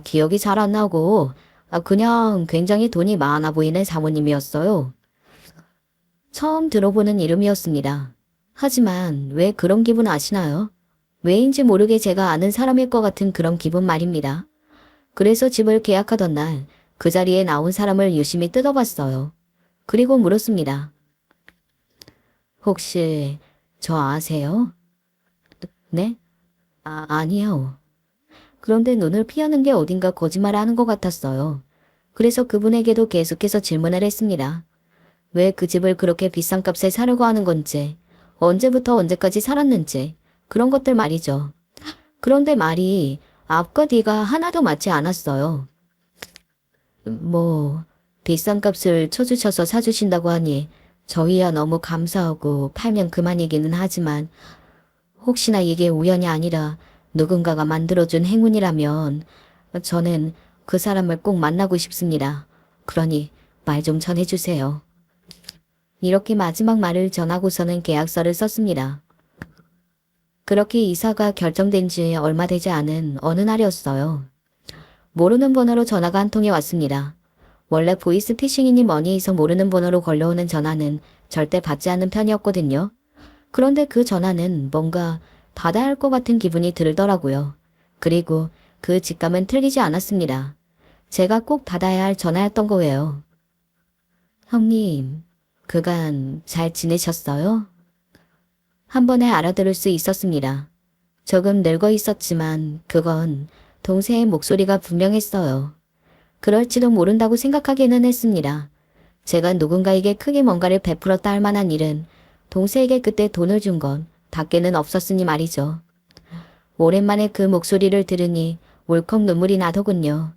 기억이 잘 안 나고 그냥 굉장히 돈이 많아 보이는 사모님이었어요. 처음 들어보는 이름이었습니다. 하지만 왜 그런 기분 아시나요? 왜인지 모르게 제가 아는 사람일 것 같은 그런 기분 말입니다. 그래서 집을 계약하던 날 그 자리에 나온 사람을 유심히 뜯어봤어요. 그리고 물었습니다. 혹시 저 아세요? 네? 아니요. 그런데 눈을 피하는 게 어딘가 거짓말하는 것 같았어요. 그래서 그분에게도 계속해서 질문을 했습니다. 왜 그 집을 그렇게 비싼 값에 사려고 하는 건지, 언제부터 언제까지 살았는지, 그런 것들 말이죠. 그런데 말이 앞과 뒤가 하나도 맞지 않았어요. 비싼 값을 쳐주셔서 사주신다고 하니 저희야 너무 감사하고 팔면 그만이기는 하지만 혹시나 이게 우연이 아니라 누군가가 만들어준 행운이라면 저는 그 사람을 꼭 만나고 싶습니다. 그러니 말 좀 전해주세요. 이렇게 마지막 말을 전하고서는 계약서를 썼습니다. 그렇게 이사가 결정된 지 얼마 되지 않은 어느 날이었어요. 모르는 번호로 전화가 한 통이 왔습니다. 원래 보이스피싱이니 뭐니 해서 모르는 번호로 걸려오는 전화는 절대 받지 않는 편이었거든요. 그런데 그 전화는 뭔가 받아야 할 것 같은 기분이 들더라고요. 그리고 그 직감은 틀리지 않았습니다. 제가 꼭 받아야 할 전화였던 거예요. 형님, 그간 잘 지내셨어요? 한 번에 알아들을 수 있었습니다. 조금 늙어 있었지만 그건 동생의 목소리가 분명했어요. 그럴지도 모른다고 생각하기는 했습니다. 제가 누군가에게 크게 뭔가를 베풀었다 할 만한 일은 동생에게 그때 돈을 준 건 밖에는 없었으니 말이죠. 오랜만에 그 목소리를 들으니 울컥 눈물이 나더군요.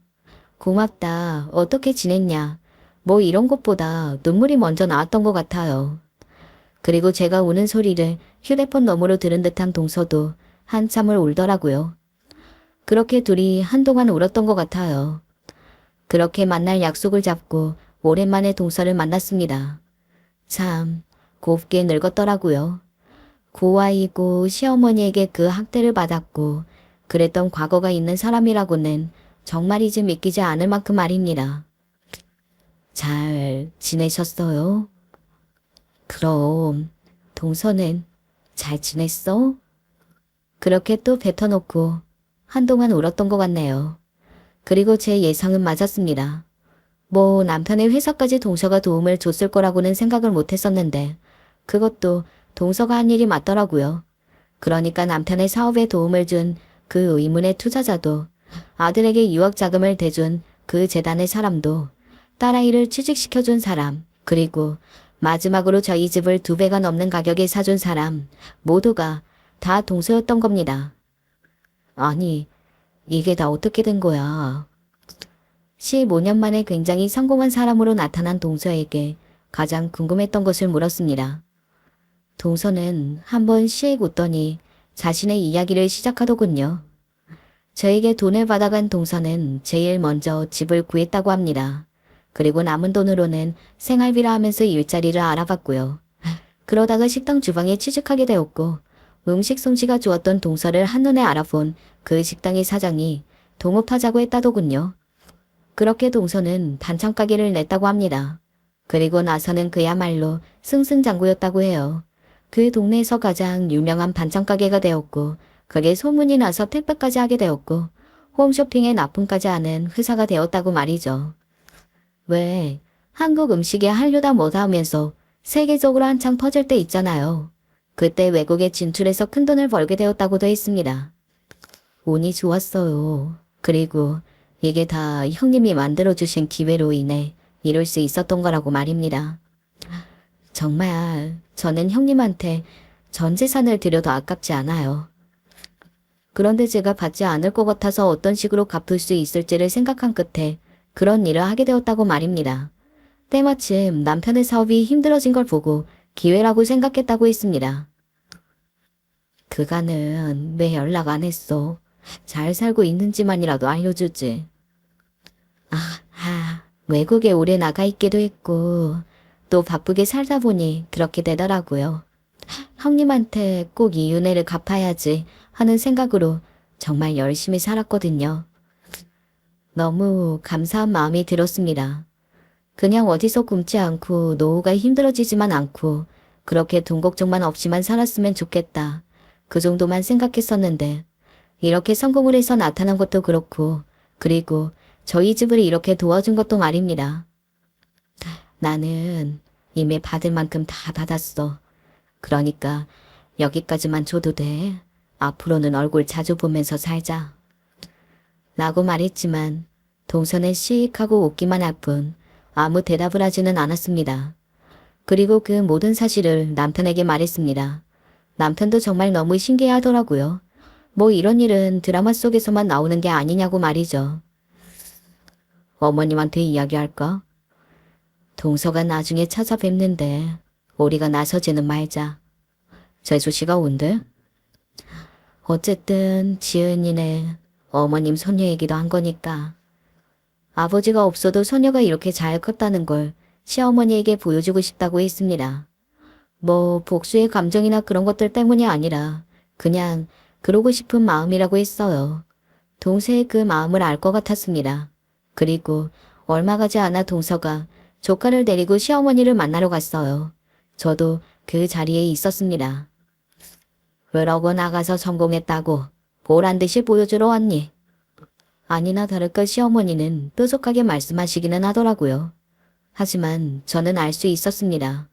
고맙다. 어떻게 지냈냐. 뭐 이런 것보다 눈물이 먼저 나왔던 것 같아요. 그리고 제가 우는 소리를 휴대폰 너머로 들은 듯한 동서도 한참을 울더라고요. 그렇게 둘이 한동안 울었던 것 같아요. 그렇게 만날 약속을 잡고 오랜만에 동서를 만났습니다. 참 곱게 늙었더라고요. 고아이고 시어머니에게 그 학대를 받았고 그랬던 과거가 있는 사람이라고는 정말이지 믿기지 않을 만큼 말입니다. 잘 지내셨어요? 그럼 동서는 잘 지냈어? 그렇게 또 뱉어놓고 한동안 울었던 것 같네요. 그리고 제 예상은 맞았습니다. 뭐 남편의 회사까지 동서가 도움을 줬을 거라고는 생각을 못했었는데 그것도 동서가 한 일이 맞더라고요. 그러니까 남편의 사업에 도움을 준 그 의문의 투자자도 아들에게 유학 자금을 대준 그 재단의 사람도 딸아이를 취직시켜준 사람 그리고 마지막으로 저희 집을 2배가 넘는 가격에 사준 사람 모두가 다 동서였던 겁니다. 아니 이게 다 어떻게 된 거야. 15년 만에 굉장히 성공한 사람으로 나타난 동서에게 가장 궁금했던 것을 물었습니다. 동서는 한번 시익 웃더니 자신의 이야기를 시작하더군요. 저에게 돈을 받아간 동서는 제일 먼저 집을 구했다고 합니다. 그리고 남은 돈으로는 생활비라 하면서 일자리를 알아봤고요. 그러다가 식당 주방에 취직하게 되었고 음식 솜씨가 좋았던 동서를 한눈에 알아본 그 식당의 사장이 동업하자고 했다더군요. 그렇게 동서는 반찬가게를 냈다고 합니다. 그리고 나서는 그야말로 승승장구였다고 해요. 그 동네에서 가장 유명한 반찬가게가 되었고 그게 소문이 나서 택배까지 하게 되었고 홈쇼핑에 납품까지 하는 회사가 되었다고 말이죠. 왜 한국 음식에 한류다 뭐다 하면서 세계적으로 한창 퍼질 때 있잖아요. 그때 외국에 진출해서 큰돈을 벌게 되었다고도 했습니다. 운이 좋았어요. 그리고 이게 다 형님이 만들어주신 기회로 인해 이룰 수 있었던 거라고 말입니다. 정말 저는 형님한테 전 재산을 드려도 아깝지 않아요. 그런데 제가 받지 않을 것 같아서 어떤 식으로 갚을 수 있을지를 생각한 끝에 그런 일을 하게 되었다고 말입니다. 때마침 남편의 사업이 힘들어진 걸 보고 기회라고 생각했다고 했습니다. 그간은 왜 연락 안 했어? 잘 살고 있는지만이라도 알려주지. 외국에 오래 나가 있기도 했고 또 바쁘게 살다 보니 그렇게 되더라고요. 형님한테 꼭 이 은혜를 갚아야지 하는 생각으로 정말 열심히 살았거든요. 너무 감사한 마음이 들었습니다. 그냥 어디서 굶지 않고 노후가 힘들어지지만 않고 그렇게 돈 걱정만 없이만 살았으면 좋겠다. 그 정도만 생각했었는데 이렇게 성공을 해서 나타난 것도 그렇고 그리고 저희 집을 이렇게 도와준 것도 말입니다. 나는 이미 받을 만큼 다 받았어. 그러니까 여기까지만 줘도 돼. 앞으로는 얼굴 자주 보면서 살자. 라고 말했지만 동서는 시익하고 웃기만 할 뿐 아무 대답을 하지는 않았습니다. 그리고 그 모든 사실을 남편에게 말했습니다. 남편도 정말 너무 신기해하더라고요. 뭐 이런 일은 드라마 속에서만 나오는 게 아니냐고 말이죠. 어머님한테 이야기할까? 동서가 나중에 찾아뵙는데 우리가 나서지는 말자. 재수씨가 온대? 어쨌든 지은이네 어머님 손녀 얘기도 한 거니까. 아버지가 없어도 소녀가 이렇게 잘 컸다는 걸 시어머니에게 보여주고 싶다고 했습니다. 뭐 복수의 감정이나 그런 것들 때문이 아니라 그냥 그러고 싶은 마음이라고 했어요. 동서의 그 마음을 알 것 같았습니다. 그리고 얼마 가지 않아 동서가 조카를 데리고 시어머니를 만나러 갔어요. 저도 그 자리에 있었습니다. 그러고 나가서 성공했다고 보란 듯이 보여주러 왔니? 아니나 다를까 시어머니는 뾰족하게 말씀하시기는 하더라고요. 하지만 저는 알 수 있었습니다.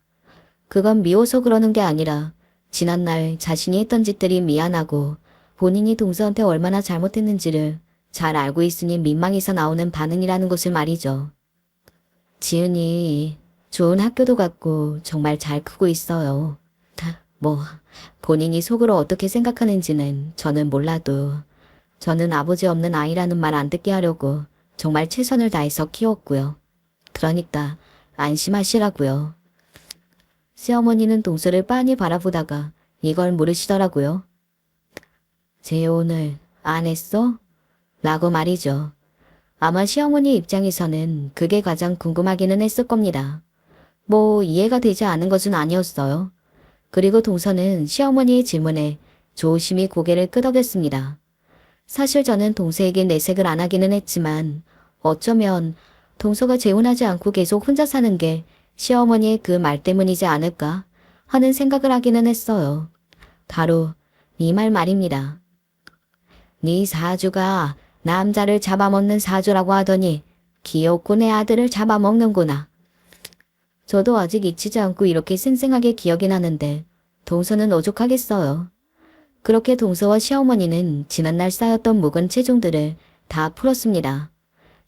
그건 미워서 그러는 게 아니라 지난날 자신이 했던 짓들이 미안하고 본인이 동서한테 얼마나 잘못했는지를 잘 알고 있으니 민망해서 나오는 반응이라는 것을 말이죠. 지은이 좋은 학교도 갔고 정말 잘 크고 있어요. 뭐 본인이 속으로 어떻게 생각하는지는 저는 몰라도 저는 아버지 없는 아이라는 말 안 듣게 하려고 정말 최선을 다해서 키웠고요. 그러니까 안심하시라고요. 시어머니는 동서를 빤히 바라보다가 이걸 물으시더라고요. 재혼을 안 했어? 라고 말이죠. 아마 시어머니 입장에서는 그게 가장 궁금하기는 했을 겁니다. 뭐 이해가 되지 않은 것은 아니었어요. 그리고 동서는 시어머니의 질문에 조심히 고개를 끄덕였습니다. 사실 저는 동서에게 내색을 안 하기는 했지만 어쩌면 동서가 재혼하지 않고 계속 혼자 사는 게 시어머니의 그 말 때문이지 않을까 하는 생각을 하기는 했어요. 바로 이 말 말입니다. 네 사주가 남자를 잡아먹는 사주라고 하더니 귀엽고 내 아들을 잡아먹는구나. 저도 아직 잊히지 않고 이렇게 생생하게 기억이 나는데 동서는 오죽하겠어요. 그렇게 동서와 시어머니는 지난날 쌓였던 묵은 체중들을 다 풀었습니다.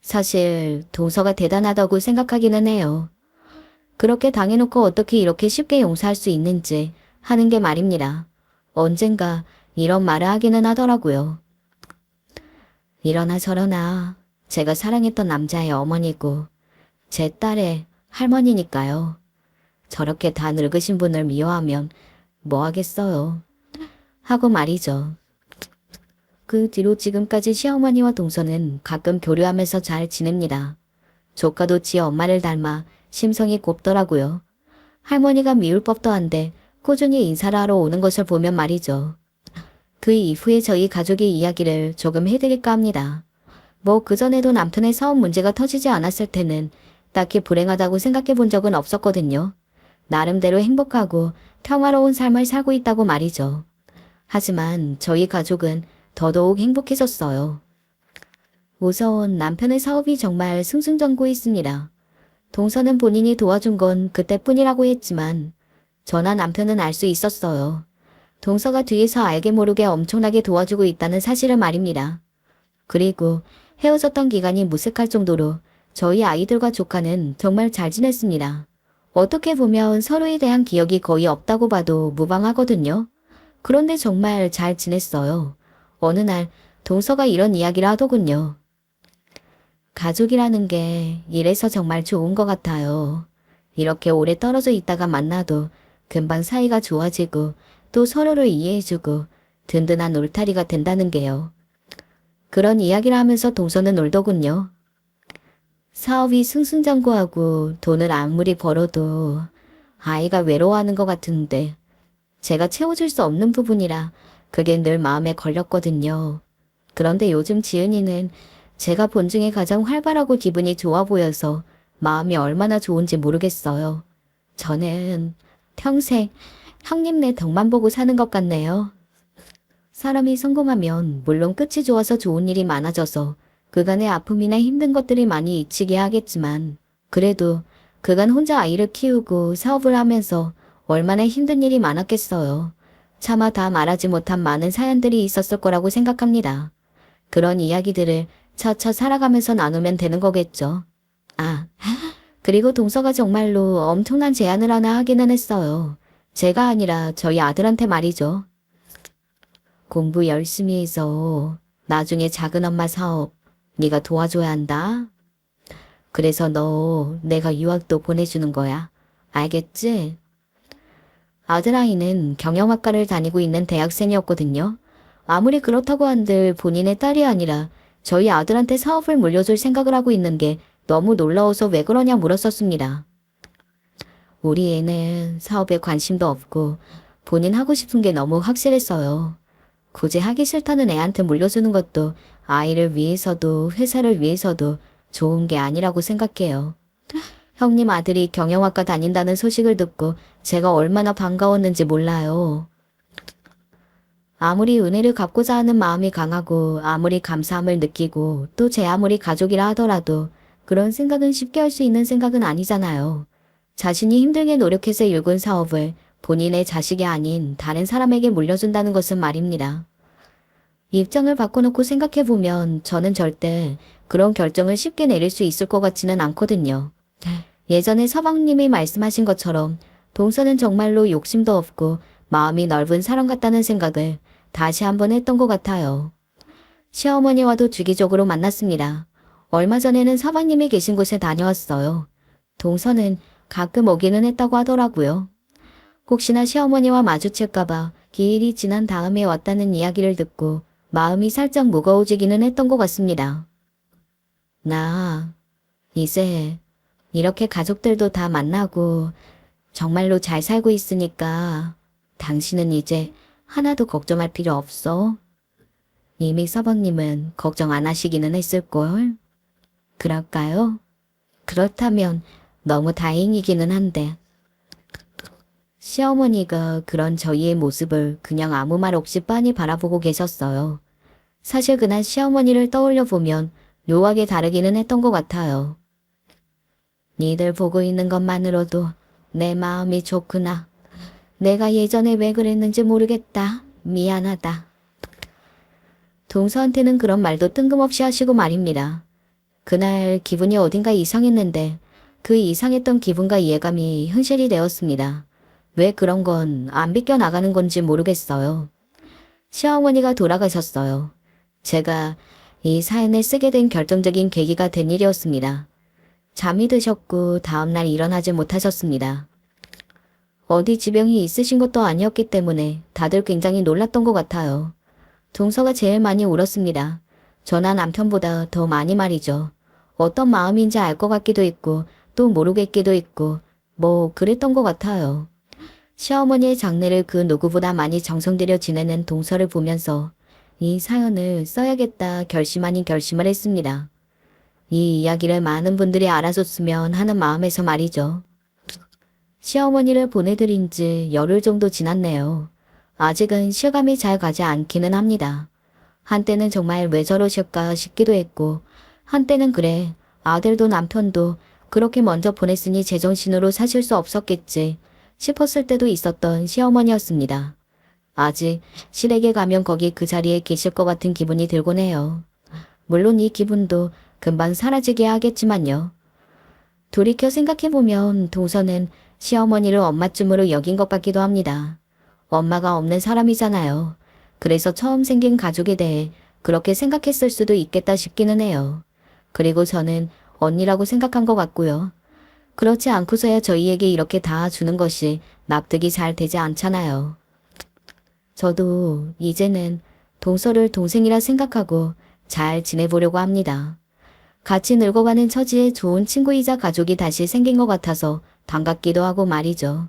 사실 동서가 대단하다고 생각하기는 해요. 그렇게 당해놓고 어떻게 이렇게 쉽게 용서할 수 있는지 하는 게 말입니다. 언젠가 이런 말을 하기는 하더라고요. 이러나 저러나 제가 사랑했던 남자의 어머니고 제 딸의 할머니니까요. 저렇게 다 늙으신 분을 미워하면 뭐 하겠어요. 하고 말이죠. 그 뒤로 지금까지 시어머니와 동서는 가끔 교류하면서 잘 지냅니다. 조카도 지 엄마를 닮아 심성이 곱더라고요. 할머니가 미울 법도 한데 꾸준히 인사를 하러 오는 것을 보면 말이죠. 그 이후에 저희 가족의 이야기를 조금 해드릴까 합니다. 뭐 그전에도 남편의 사업 문제가 터지지 않았을 때는 딱히 불행하다고 생각해 본 적은 없었거든요. 나름대로 행복하고 평화로운 삶을 살고 있다고 말이죠. 하지만 저희 가족은 더더욱 행복해졌어요. 우선 남편의 사업이 정말 승승장구했습니다. 동서는 본인이 도와준 건 그때뿐이라고 했지만 저나 남편은 알 수 있었어요. 동서가 뒤에서 알게 모르게 엄청나게 도와주고 있다는 사실을 말입니다. 그리고 헤어졌던 기간이 무색할 정도로 저희 아이들과 조카는 정말 잘 지냈습니다. 어떻게 보면 서로에 대한 기억이 거의 없다고 봐도 무방하거든요. 그런데 정말 잘 지냈어요. 어느 날 동서가 이런 이야기를 하더군요. 가족이라는 게 이래서 정말 좋은 것 같아요. 이렇게 오래 떨어져 있다가 만나도 금방 사이가 좋아지고 또 서로를 이해해주고 든든한 울타리가 된다는 게요. 그런 이야기를 하면서 동서는 울더군요. 사업이 승승장구하고 돈을 아무리 벌어도 아이가 외로워하는 것 같은데 제가 채워줄 수 없는 부분이라 그게 늘 마음에 걸렸거든요. 그런데 요즘 지은이는 제가 본 중에 가장 활발하고 기분이 좋아 보여서 마음이 얼마나 좋은지 모르겠어요. 저는 평생 형님네 덕만 보고 사는 것 같네요. 사람이 성공하면 물론 끝이 좋아서 좋은 일이 많아져서 그간의 아픔이나 힘든 것들이 많이 잊히게 하겠지만 그래도 그간 혼자 아이를 키우고 사업을 하면서 얼마나 힘든 일이 많았겠어요. 차마 다 말하지 못한 많은 사연들이 있었을 거라고 생각합니다. 그런 이야기들을 차차 살아가면서 나누면 되는 거겠죠. 아, 그리고 동서가 정말로 엄청난 제안을 하나 하기는 했어요. 제가 아니라 저희 아들한테 말이죠. 공부 열심히 해서 나중에 작은 엄마 사업 네가 도와줘야 한다. 그래서 너 내가 유학도 보내주는 거야. 알겠지? 아들아이는 경영학과를 다니고 있는 대학생이었거든요. 아무리 그렇다고 한들 본인의 딸이 아니라 저희 아들한테 사업을 물려줄 생각을 하고 있는 게 너무 놀라워서 왜 그러냐 물었었습니다. 우리 애는 사업에 관심도 없고 본인 하고 싶은 게 너무 확실했어요. 굳이 하기 싫다는 애한테 물려주는 것도 아이를 위해서도 회사를 위해서도 좋은 게 아니라고 생각해요. 형님 아들이 경영학과 다닌다는 소식을 듣고 제가 얼마나 반가웠는지 몰라요. 아무리 은혜를 갚고자 하는 마음이 강하고 아무리 감사함을 느끼고 또 제 아무리 가족이라 하더라도 그런 생각은 쉽게 할 수 있는 생각은 아니잖아요. 자신이 힘들게 노력해서 일군 사업을 본인의 자식이 아닌 다른 사람에게 물려준다는 것은 말입니다. 입장을 바꿔놓고 생각해보면 저는 절대 그런 결정을 쉽게 내릴 수 있을 것 같지는 않거든요. 예전에 서방님이 말씀하신 것처럼 동서는 정말로 욕심도 없고 마음이 넓은 사람 같다는 생각을 다시 한번 했던 것 같아요. 시어머니와도 주기적으로 만났습니다. 얼마 전에는 서방님이 계신 곳에 다녀왔어요. 동서는 가끔 오기는 했다고 하더라고요. 혹시나 시어머니와 마주칠까봐 기일이 지난 다음에 왔다는 이야기를 듣고 마음이 살짝 무거워지기는 했던 것 같습니다. 나 이제 이렇게 가족들도 다 만나고 정말로 잘 살고 있으니까 당신은 이제 하나도 걱정할 필요 없어. 이미 서방님은 걱정 안 하시기는 했을걸. 그럴까요? 그렇다면 너무 다행이기는 한데. 시어머니가 그런 저희의 모습을 그냥 아무 말 없이 빤히 바라보고 계셨어요. 사실 그날 시어머니를 떠올려 보면 묘하게 다르기는 했던 것 같아요. 니들 보고 있는 것만으로도 내 마음이 좋구나. 내가 예전에 왜 그랬는지 모르겠다. 미안하다. 동서한테는 그런 말도 뜬금없이 하시고 말입니다. 그날 기분이 어딘가 이상했는데 그 이상했던 기분과 이해감이 현실이 되었습니다. 왜 그런 건 안 비껴나가는 건지 모르겠어요. 시어머니가 돌아가셨어요. 제가 이 사연을 쓰게 된 결정적인 계기가 된 일이었습니다. 잠이 드셨고 다음날 일어나지 못하셨습니다. 어디 지병이 있으신 것도 아니었기 때문에 다들 굉장히 놀랐던 것 같아요. 동서가 제일 많이 울었습니다. 저나 남편보다 더 많이 말이죠. 어떤 마음인지 알 것 같기도 있고 또 모르겠기도 있고 뭐 그랬던 것 같아요. 시어머니의 장례를 그 누구보다 많이 정성 들여 지내는 동서를 보면서 이 사연을 써야겠다 결심 아닌 결심을 했습니다. 이 이야기를 많은 분들이 알아줬으면 하는 마음에서 말이죠. 시어머니를 보내드린 지 열흘 정도 지났네요. 아직은 실감이 잘 가지 않기는 합니다. 한때는 정말 왜 저러실까 싶기도 했고 한때는 그래 아들도 남편도 그렇게 먼저 보냈으니 제정신으로 사실 수 없었겠지 싶었을 때도 있었던 시어머니였습니다. 아직 시댁에 가면 거기 그 자리에 계실 것 같은 기분이 들곤 해요. 물론 이 기분도 금방 사라지게 하겠지만요. 돌이켜 생각해보면 동서는 시어머니를 엄마쯤으로 여긴 것 같기도 합니다. 엄마가 없는 사람이잖아요. 그래서 처음 생긴 가족에 대해 그렇게 생각했을 수도 있겠다 싶기는 해요. 그리고 저는 언니라고 생각한 것 같고요. 그렇지 않고서야 저희에게 이렇게 다 주는 것이 납득이 잘 되지 않잖아요. 저도 이제는 동서를 동생이라 생각하고 잘 지내보려고 합니다. 같이 늙어가는 처지에 좋은 친구이자 가족이 다시 생긴 것 같아서 반갑기도 하고 말이죠.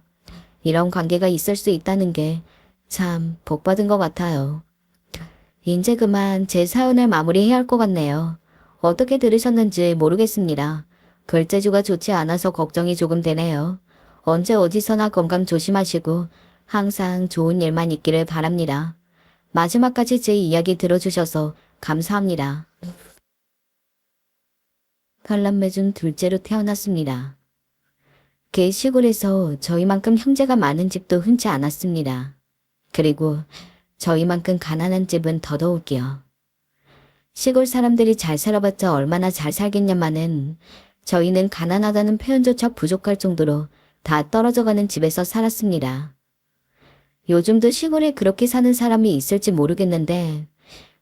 이런 관계가 있을 수 있다는 게 참 복받은 것 같아요. 이제 그만 제 사연을 마무리해야 할 것 같네요. 어떻게 들으셨는지 모르겠습니다. 글재주가 좋지 않아서 걱정이 조금 되네요. 언제 어디서나 건강 조심하시고 항상 좋은 일만 있기를 바랍니다. 마지막까지 제 이야기 들어주셔서 감사합니다. 갈람매준 둘째로 태어났습니다. 그 시골에서 저희만큼 형제가 많은 집도 흔치 않았습니다. 그리고 저희만큼 가난한 집은 더더욱이요. 시골 사람들이 잘 살아봤자 얼마나 잘 살겠냐마는 저희는 가난하다는 표현조차 부족할 정도로 다 떨어져가는 집에서 살았습니다. 요즘도 시골에 그렇게 사는 사람이 있을지 모르겠는데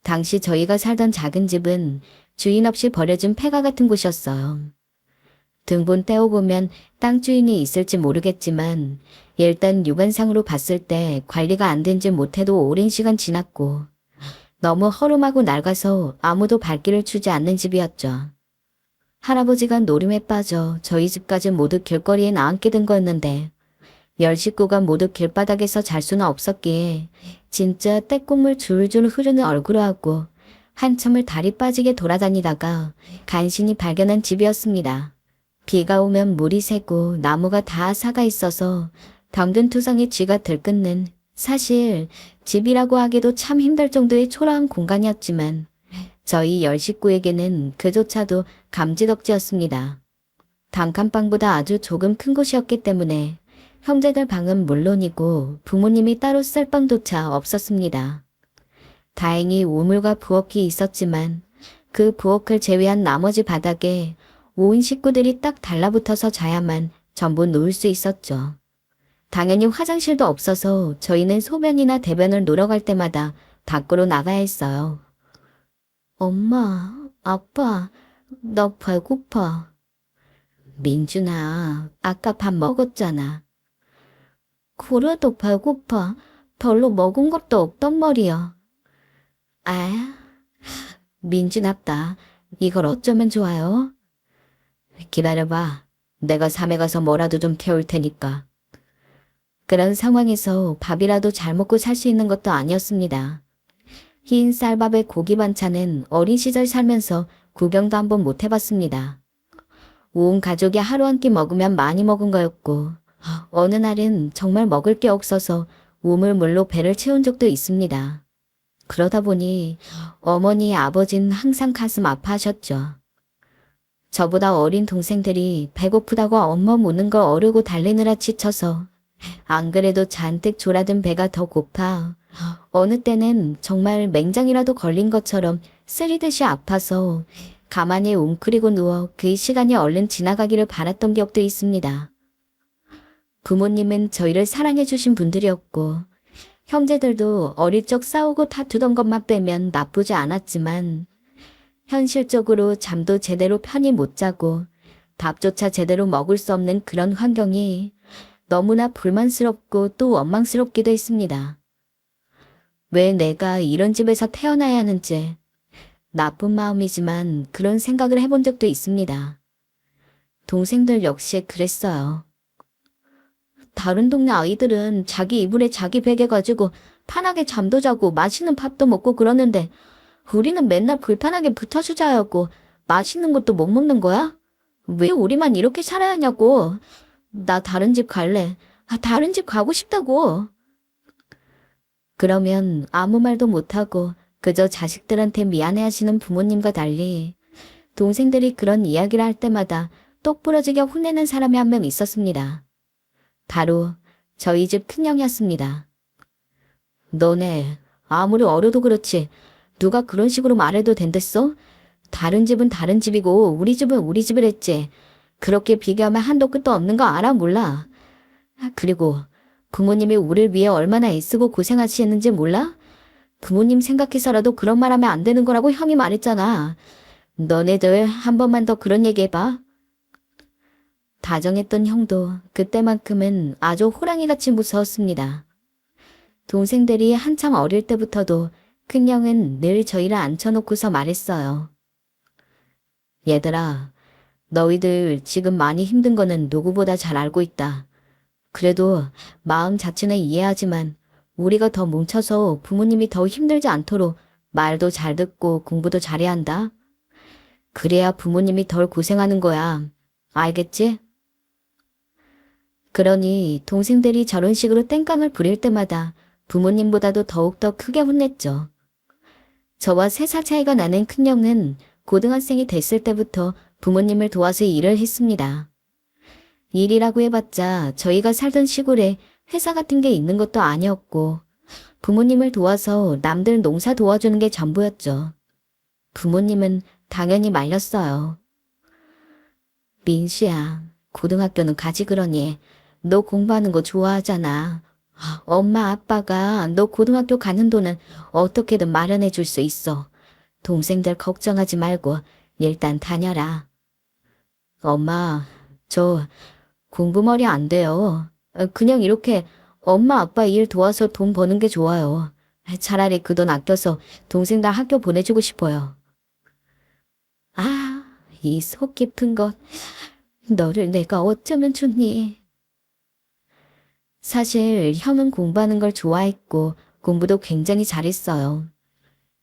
당시 저희가 살던 작은 집은 주인 없이 버려진 폐가 같은 곳이었어요. 등본 떼어보면 땅 주인이 있을지 모르겠지만 일단 육안상으로 봤을 때 관리가 안 된지 못해도 오랜 시간 지났고 너무 허름하고 낡아서 아무도 발길을 주지 않는 집이었죠. 할아버지가 노름에 빠져 저희 집까지 모두 길거리에 나앉게 된 거였는데 10식구가 모두 길바닥에서 잘 수는 없었기에 진짜 떼국물 줄줄 흐르는 얼굴을 하고 한참을 다리 빠지게 돌아다니다가 간신히 발견한 집이었습니다. 비가 오면 물이 새고 나무가 다 사가 있어서 병든 투성이 쥐가 들끓는, 사실 집이라고 하기도 참 힘들 정도의 초라한 공간이었지만 저희 10식구에게는 그조차도 감지덕지였습니다. 단칸방보다 아주 조금 큰 곳이었기 때문에 형제들 방은 물론이고 부모님이 따로 쓸 방조차 없었습니다. 다행히 우물과 부엌이 있었지만 그 부엌을 제외한 나머지 바닥에 5인 식구들이 딱 달라붙어서 자야만 전부 누울 수 있었죠. 당연히 화장실도 없어서 저희는 소변이나 대변을 누러 갈 때마다 밖으로 나가야 했어요. 엄마, 아빠, 나 배고파. 민준아, 아까 밥 먹었잖아. 그래도 배고파. 별로 먹은 것도 없단 말이야. 아, 민준아빠, 이걸 어쩌면 좋아요? 기다려봐. 내가 삶에 가서 뭐라도 좀 태울 테니까. 그런 상황에서 밥이라도 잘 먹고 살 수 있는 것도 아니었습니다. 흰 쌀밥에 고기 반찬은 어린 시절 살면서 구경도 한번 못 해봤습니다. 온 가족이 하루 한 끼 먹으면 많이 먹은 거였고 어느 날은 정말 먹을 게 없어서 우물물로 배를 채운 적도 있습니다. 그러다 보니 어머니, 아버지는 항상 가슴 아파하셨죠. 저보다 어린 동생들이 배고프다고 엄마 우는 걸 어르고 달래느라 지쳐서 안 그래도 잔뜩 졸아든 배가 더 고파 어느 때는 정말 맹장이라도 걸린 것처럼 쓰리듯이 아파서 가만히 웅크리고 누워 그 시간이 얼른 지나가기를 바랐던 기억도 있습니다. 부모님은 저희를 사랑해 주신 분들이었고 형제들도 어릴 적 싸우고 다투던 것만 빼면 나쁘지 않았지만 현실적으로 잠도 제대로 편히 못 자고 밥조차 제대로 먹을 수 없는 그런 환경이 너무나 불만스럽고 또 원망스럽기도 했습니다. 왜 내가 이런 집에서 태어나야 하는지 나쁜 마음이지만 그런 생각을 해본 적도 있습니다. 동생들 역시 그랬어요. 다른 동네 아이들은 자기 이불에 자기 베개 가지고 편하게 잠도 자고 맛있는 밥도 먹고 그러는데 우리는 맨날 불편하게 붙어서 자야 하고 맛있는 것도 못 먹는 거야? 왜 우리만 이렇게 살아야 하냐고. 나 다른 집 갈래. 다른 집 가고 싶다고. 그러면 아무 말도 못하고 그저 자식들한테 미안해하시는 부모님과 달리 동생들이 그런 이야기를 할 때마다 똑부러지게 혼내는 사람이 한 명 있었습니다. 바로 저희 집 큰형이었습니다. 너네 아무리 어려도 그렇지 누가 그런 식으로 말해도 된댔어? 다른 집은 다른 집이고 우리 집은 우리 집이랬지. 그렇게 비교하면 한도 끝도 없는 거 알아 몰라. 그리고 부모님이 우리를 위해 얼마나 애쓰고 고생하시는지 몰라? 부모님 생각해서라도 그런 말 하면 안 되는 거라고 형이 말했잖아. 너네들 한 번만 더 그런 얘기 해봐. 다정했던 형도 그때만큼은 아주 호랑이같이 무서웠습니다. 동생들이 한참 어릴 때부터도 큰형은 늘 저희를 앉혀놓고서 말했어요. 얘들아, 너희들 지금 많이 힘든 거는 누구보다 잘 알고 있다. 그래도 마음 자체는 이해하지만 우리가 더 뭉쳐서 부모님이 더 힘들지 않도록 말도 잘 듣고 공부도 잘해야 한다. 그래야 부모님이 덜 고생하는 거야. 알겠지? 그러니 동생들이 저런 식으로 땡깡을 부릴 때마다 부모님보다도 더욱더 크게 혼냈죠. 저와 3살 차이가 나는 큰형은 고등학생이 됐을 때부터 부모님을 도와서 일을 했습니다. 일이라고 해봤자 저희가 살던 시골에 회사 같은 게 있는 것도 아니었고 부모님을 도와서 남들 농사 도와주는 게 전부였죠. 부모님은 당연히 말렸어요. 민수야, 고등학교는 가지 그러니 너 공부하는 거 좋아하잖아. 엄마 아빠가 너 고등학교 가는 돈은 어떻게든 마련해 줄 수 있어. 동생들 걱정하지 말고 일단 다녀라. 엄마, 저 공부머리 안 돼요. 그냥 이렇게 엄마 아빠 일 도와서 돈 버는 게 좋아요. 차라리 그 돈 아껴서 동생들 학교 보내주고 싶어요. 아, 이 속 깊은 것. 너를 내가 어쩌면 좋니? 사실 형은 공부하는 걸 좋아했고 공부도 굉장히 잘했어요.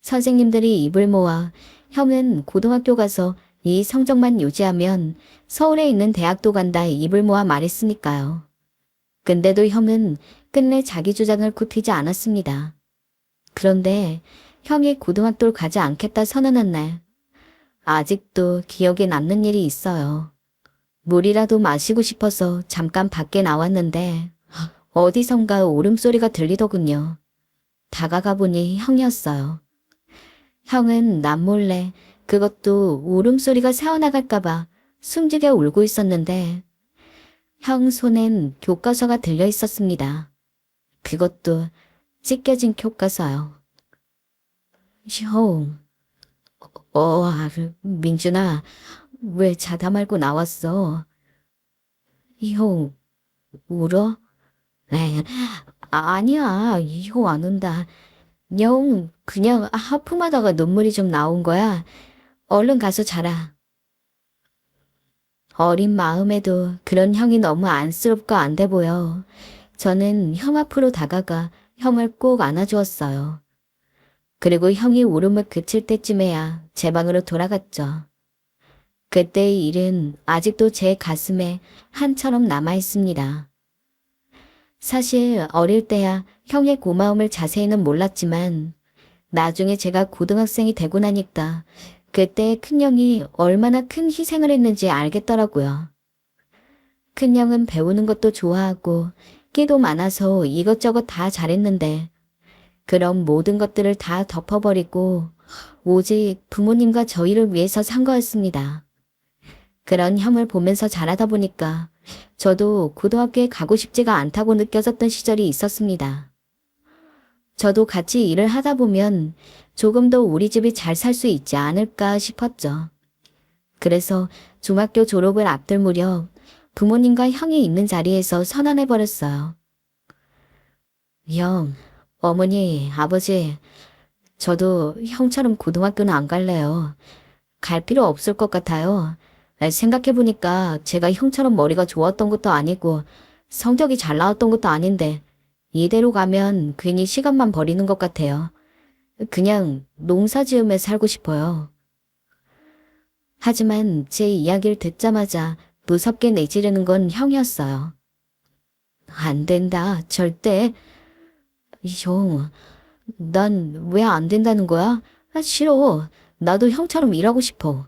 선생님들이 입을 모아 형은 고등학교 가서 이 성적만 유지하면 서울에 있는 대학도 간다 입을 모아 말했으니까요. 근데도 형은 끝내 자기 주장을 굽히지 않았습니다. 그런데 형이 고등학교를 가지 않겠다 선언한 날, 아직도 기억에 남는 일이 있어요. 물이라도 마시고 싶어서 잠깐 밖에 나왔는데 어디선가 울음소리가 들리더군요. 다가가 보니 형이었어요. 형은 남몰래 그것도 울음소리가 새어나갈까봐 숨지게 울고 있었는데 형 손엔 교과서가 들려 있었습니다. 그것도 찢겨진 교과서요. 형, 민준아, 왜 자다 말고 나왔어? 형, 울어? 에이, 아니야, 형 안 운다. 형, 그냥 하품하다가 눈물이 좀 나온 거야. 얼른 가서 자라. 어린 마음에도 그런 형이 너무 안쓰럽고 안 돼 보여. 저는 형 앞으로 다가가 형을 꼭 안아주었어요. 그리고 형이 울음을 그칠 때쯤에야 제 방으로 돌아갔죠. 그때의 일은 아직도 제 가슴에 한처럼 남아 있습니다. 사실 어릴 때야 형의 고마움을 자세히는 몰랐지만 나중에 제가 고등학생이 되고 나니까 그때 큰형이 얼마나 큰 희생을 했는지 알겠더라고요. 큰형은 배우는 것도 좋아하고 끼도 많아서 이것저것 다 잘했는데 그런 모든 것들을 다 덮어버리고 오직 부모님과 저희를 위해서 산 거였습니다. 그런 형을 보면서 자라다 보니까 저도 고등학교에 가고 싶지가 않다고 느껴졌던 시절이 있었습니다. 저도 같이 일을 하다 보면 조금 더 우리 집이 잘 살 수 있지 않을까 싶었죠. 그래서 중학교 졸업을 앞둘 무렵 부모님과 형이 있는 자리에서 선언해버렸어요. 형, 어머니, 아버지, 저도 형처럼 고등학교는 안 갈래요. 갈 필요 없을 것 같아요. 생각해보니까 제가 형처럼 머리가 좋았던 것도 아니고 성적이 잘 나왔던 것도 아닌데 이대로 가면 괜히 시간만 버리는 것 같아요. 그냥 농사 지으며 살고 싶어요. 하지만 제 이야기를 듣자마자 무섭게 내지르는 건 형이었어요. 안 된다, 절대. 형, 난 왜 안 된다는 거야? 싫어. 나도 형처럼 일하고 싶어.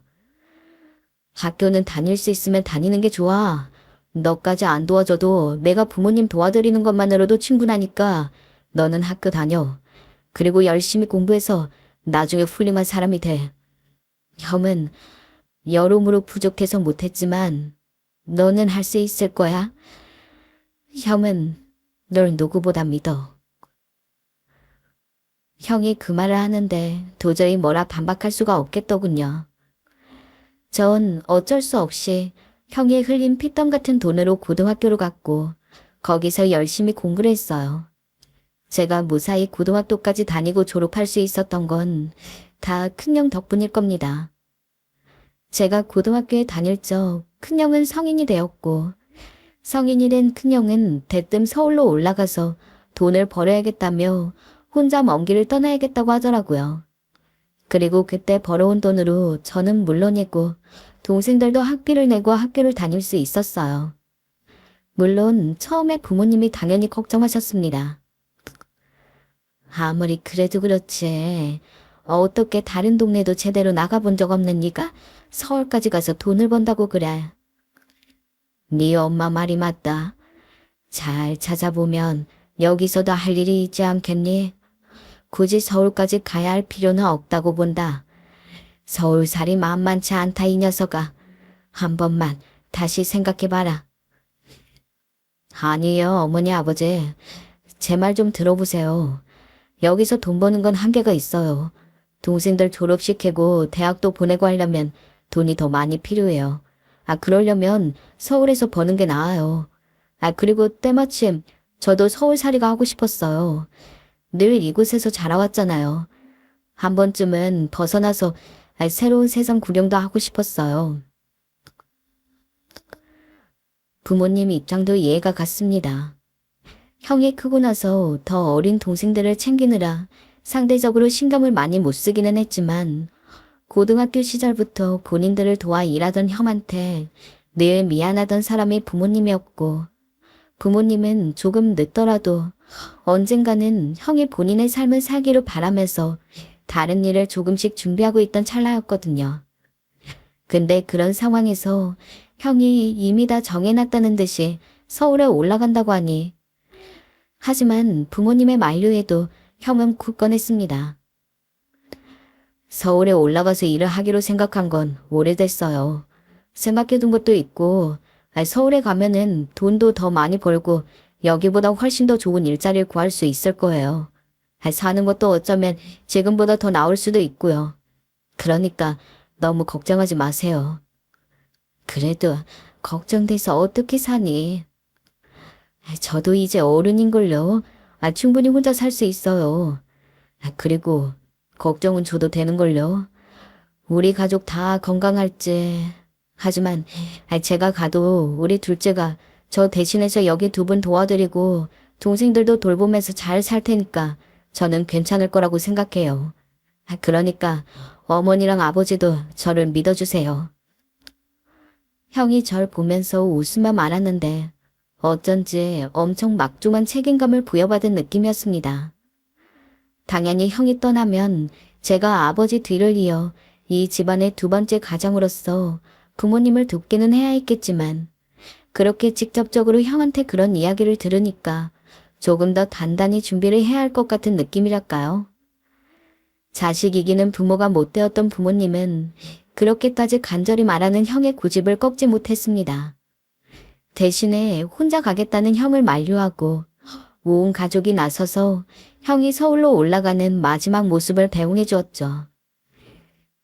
학교는 다닐 수 있으면 다니는 게 좋아. 너까지 안 도와줘도 내가 부모님 도와드리는 것만으로도 충분하니까 너는 학교 다녀. 그리고 열심히 공부해서 나중에 훌륭한 사람이 돼. 형은 여러모로 부족해서 못했지만 너는 할 수 있을 거야. 형은 널 누구보다 믿어. 형이 그 말을 하는데 도저히 뭐라 반박할 수가 없겠더군요. 전 어쩔 수 없이 형이 흘린 핏땀 같은 돈으로 고등학교로 갔고 거기서 열심히 공부를 했어요. 제가 무사히 고등학교까지 다니고 졸업할 수 있었던 건 다 큰형 덕분일 겁니다. 제가 고등학교에 다닐 적 큰형은 성인이 되었고 성인이 된 큰형은 대뜸 서울로 올라가서 돈을 벌어야겠다며 혼자 먼 길을 떠나야겠다고 하더라고요. 그리고 그때 벌어온 돈으로 저는 물론이고 동생들도 학비를 내고 학교를 다닐 수 있었어요. 물론 처음에 부모님이 당연히 걱정하셨습니다. 아무리 그래도 그렇지. 어떻게 다른 동네도 제대로 나가본 적 없는 네가 서울까지 가서 돈을 번다고 그래. 네 엄마 말이 맞다. 잘 찾아보면 여기서도 할 일이 있지 않겠니? 굳이 서울까지 가야 할 필요는 없다고 본다. 서울살이 만만치 않다 이 녀석아. 한 번만 다시 생각해봐라. 아니에요 어머니 아버지. 제 말 좀 들어보세요. 여기서 돈 버는 건 한계가 있어요. 동생들 졸업시키고 대학도 보내고 하려면 돈이 더 많이 필요해요. 그러려면 서울에서 버는 게 나아요. 그리고 때마침 저도 서울살이가 하고 싶었어요. 늘 이곳에서 자라왔잖아요. 한 번쯤은 벗어나서 새로운 세상 구경도 하고 싶었어요. 부모님 입장도 이해가 갔습니다. 형이 크고 나서 더 어린 동생들을 챙기느라 상대적으로 신경을 많이 못 쓰기는 했지만 고등학교 시절부터 본인들을 도와 일하던 형한테 늘 미안하던 사람이 부모님이었고 부모님은 조금 늦더라도 언젠가는 형이 본인의 삶을 살기를 바라면서 다른 일을 조금씩 준비하고 있던 찰나였거든요. 근데 그런 상황에서 형이 이미 다 정해놨다는 듯이 서울에 올라간다고 하니 하지만 부모님의 만류에도 형은 굳건했습니다. 서울에 올라가서 일을 하기로 생각한 건 오래됐어요. 생각해둔 것도 있고 서울에 가면은 돈도 더 많이 벌고 여기보다 훨씬 더 좋은 일자리를 구할 수 있을 거예요. 사는 것도 어쩌면 지금보다 더 나을 수도 있고요. 그러니까 너무 걱정하지 마세요. 그래도 걱정돼서 어떻게 사니? 저도 이제 어른인걸요. 충분히 혼자 살 수 있어요. 그리고 걱정은 줘도 되는걸요. 우리 가족 다 건강할지. 하지만 제가 가도 우리 둘째가 저 대신해서 여기 두 분 도와드리고 동생들도 돌보면서 잘 살 테니까 저는 괜찮을 거라고 생각해요. 그러니까 어머니랑 아버지도 저를 믿어주세요. 형이 절 보면서 웃으며 말았는데 어쩐지 엄청 막중한 책임감을 부여받은 느낌이었습니다. 당연히 형이 떠나면 제가 아버지 뒤를 이어 이 집안의 두 번째 가장으로서 부모님을 돕기는 해야 했겠지만 그렇게 직접적으로 형한테 그런 이야기를 들으니까 조금 더 단단히 준비를 해야 할 것 같은 느낌이랄까요. 자식 이기는 부모가 못 되었던 부모님은 그렇게까지 간절히 말하는 형의 고집을 꺾지 못했습니다. 대신에 혼자 가겠다는 형을 만류하고 온 가족이 나서서 형이 서울로 올라가는 마지막 모습을 배웅해 주었죠.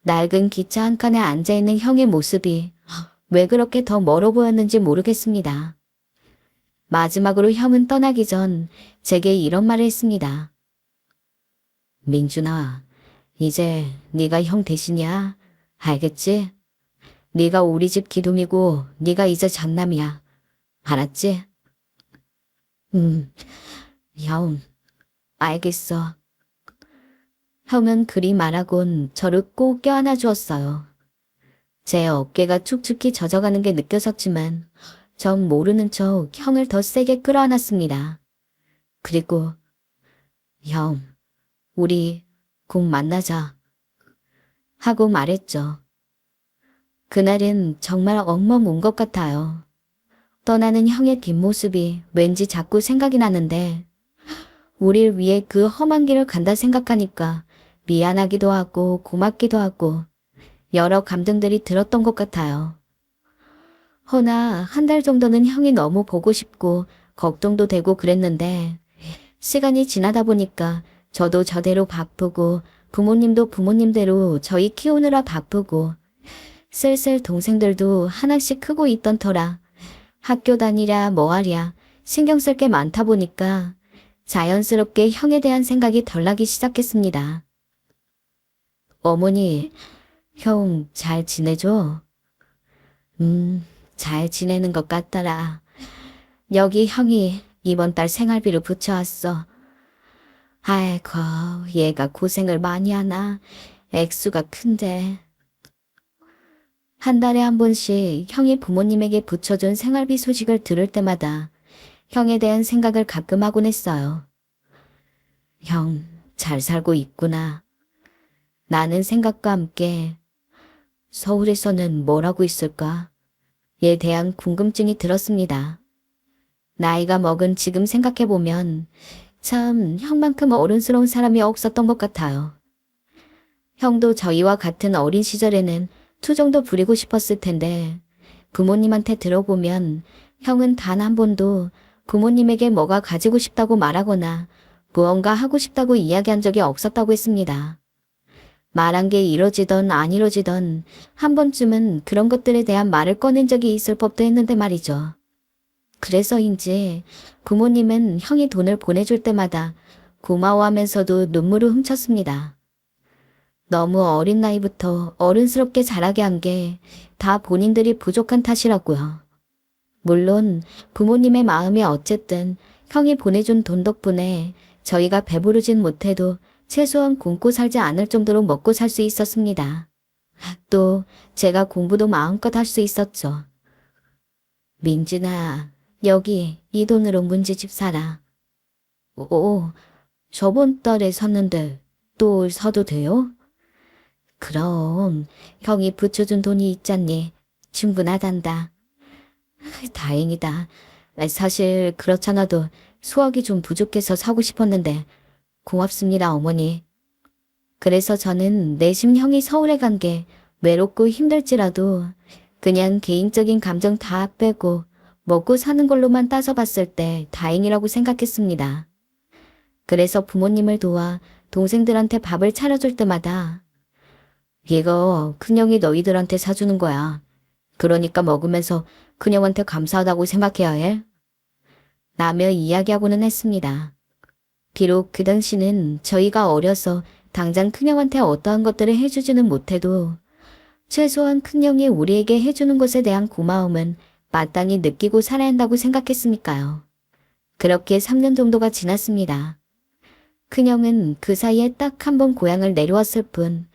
낡은 기차 한 칸에 앉아있는 형의 모습이 왜 그렇게 더 멀어 보였는지 모르겠습니다. 마지막으로 형은 떠나기 전 제게 이런 말을 했습니다. 민준아, 이제 네가 형 대신이야. 알겠지? 네가 우리 집 기둥이고 네가 이제 장남이야. 알았지? 형, 알겠어. 형은 그리 말하곤 저를 꼭 껴안아 주었어요. 제 어깨가 축축히 젖어가는 게 느껴졌지만 전 모르는 척 형을 더 세게 끌어안았습니다. 그리고 형, 우리 꼭 만나자 하고 말했죠. 그날은 정말 엉멈 온 것 같아요. 떠나는 형의 뒷모습이 왠지 자꾸 생각이 나는데 우릴 위해 그 험한 길을 간다 생각하니까 미안하기도 하고 고맙기도 하고 여러 감정들이 들었던 것 같아요. 허나 한 달 정도는 형이 너무 보고 싶고 걱정도 되고 그랬는데 시간이 지나다 보니까 저도 저대로 바쁘고 부모님도 부모님대로 저희 키우느라 바쁘고 슬슬 동생들도 하나씩 크고 있던 터라 학교 다니랴 뭐하랴 신경 쓸 게 많다 보니까 자연스럽게 형에 대한 생각이 덜 나기 시작했습니다. 어머니, 형 잘 지내죠? 잘 지내는 것 같더라. 여기 형이 이번 달 생활비를 붙여왔어. 아이고, 얘가 고생을 많이 하나. 액수가 큰데. 한 달에 한 번씩 형이 부모님에게 붙여준 생활비 소식을 들을 때마다 형에 대한 생각을 가끔 하곤 했어요. 형, 잘 살고 있구나. 나는 생각과 함께 서울에서는 뭘 하고 있을까? 에 대한 궁금증이 들었습니다. 나이가 먹은 지금 생각해보면 참 형만큼 어른스러운 사람이 없었던 것 같아요. 형도 저희와 같은 어린 시절에는 투정도 부리고 싶었을 텐데 부모님한테 들어보면 형은 단 한 번도 부모님에게 뭐가 가지고 싶다고 말하거나 무언가 하고 싶다고 이야기한 적이 없었다고 했습니다. 말한 게 이뤄지던 안 이뤄지던 한 번쯤은 그런 것들에 대한 말을 꺼낸 적이 있을 법도 했는데 말이죠. 그래서인지 부모님은 형이 돈을 보내줄 때마다 고마워하면서도 눈물을 훔쳤습니다. 너무 어린 나이부터 어른스럽게 자라게 한 게 다 본인들이 부족한 탓이라고요. 물론 부모님의 마음이 어쨌든 형이 보내준 돈 덕분에 저희가 배부르진 못해도 최소한 굶고 살지 않을 정도로 먹고 살 수 있었습니다. 또 제가 공부도 마음껏 할 수 있었죠. 민준아, 여기 이 돈으로 문제집 사라. 오, 저번 달에 샀는데 또 사도 돼요? 그럼 형이 붙여준 돈이 있잖니. 충분하단다. 다행이다. 사실 그렇잖아도 수학이 좀 부족해서 사고 싶었는데 고맙습니다, 어머니. 그래서 저는 내심 형이 서울에 간 게 외롭고 힘들지라도 그냥 개인적인 감정 다 빼고 먹고 사는 걸로만 따져봤을 때 다행이라고 생각했습니다. 그래서 부모님을 도와 동생들한테 밥을 차려줄 때마다 이거 큰형이 너희들한테 사주는 거야. 그러니까 먹으면서 큰형한테 감사하다고 생각해야 해. 라며 이야기하고는 했습니다. 비록 그 당시는 저희가 어려서 당장 큰형한테 어떠한 것들을 해주지는 못해도 최소한 큰형이 우리에게 해주는 것에 대한 고마움은 마땅히 느끼고 살아야 한다고 생각했으니까요. 그렇게 3년 정도가 지났습니다. 큰형은 그 사이에 딱 한 번 고향을 내려왔을 뿐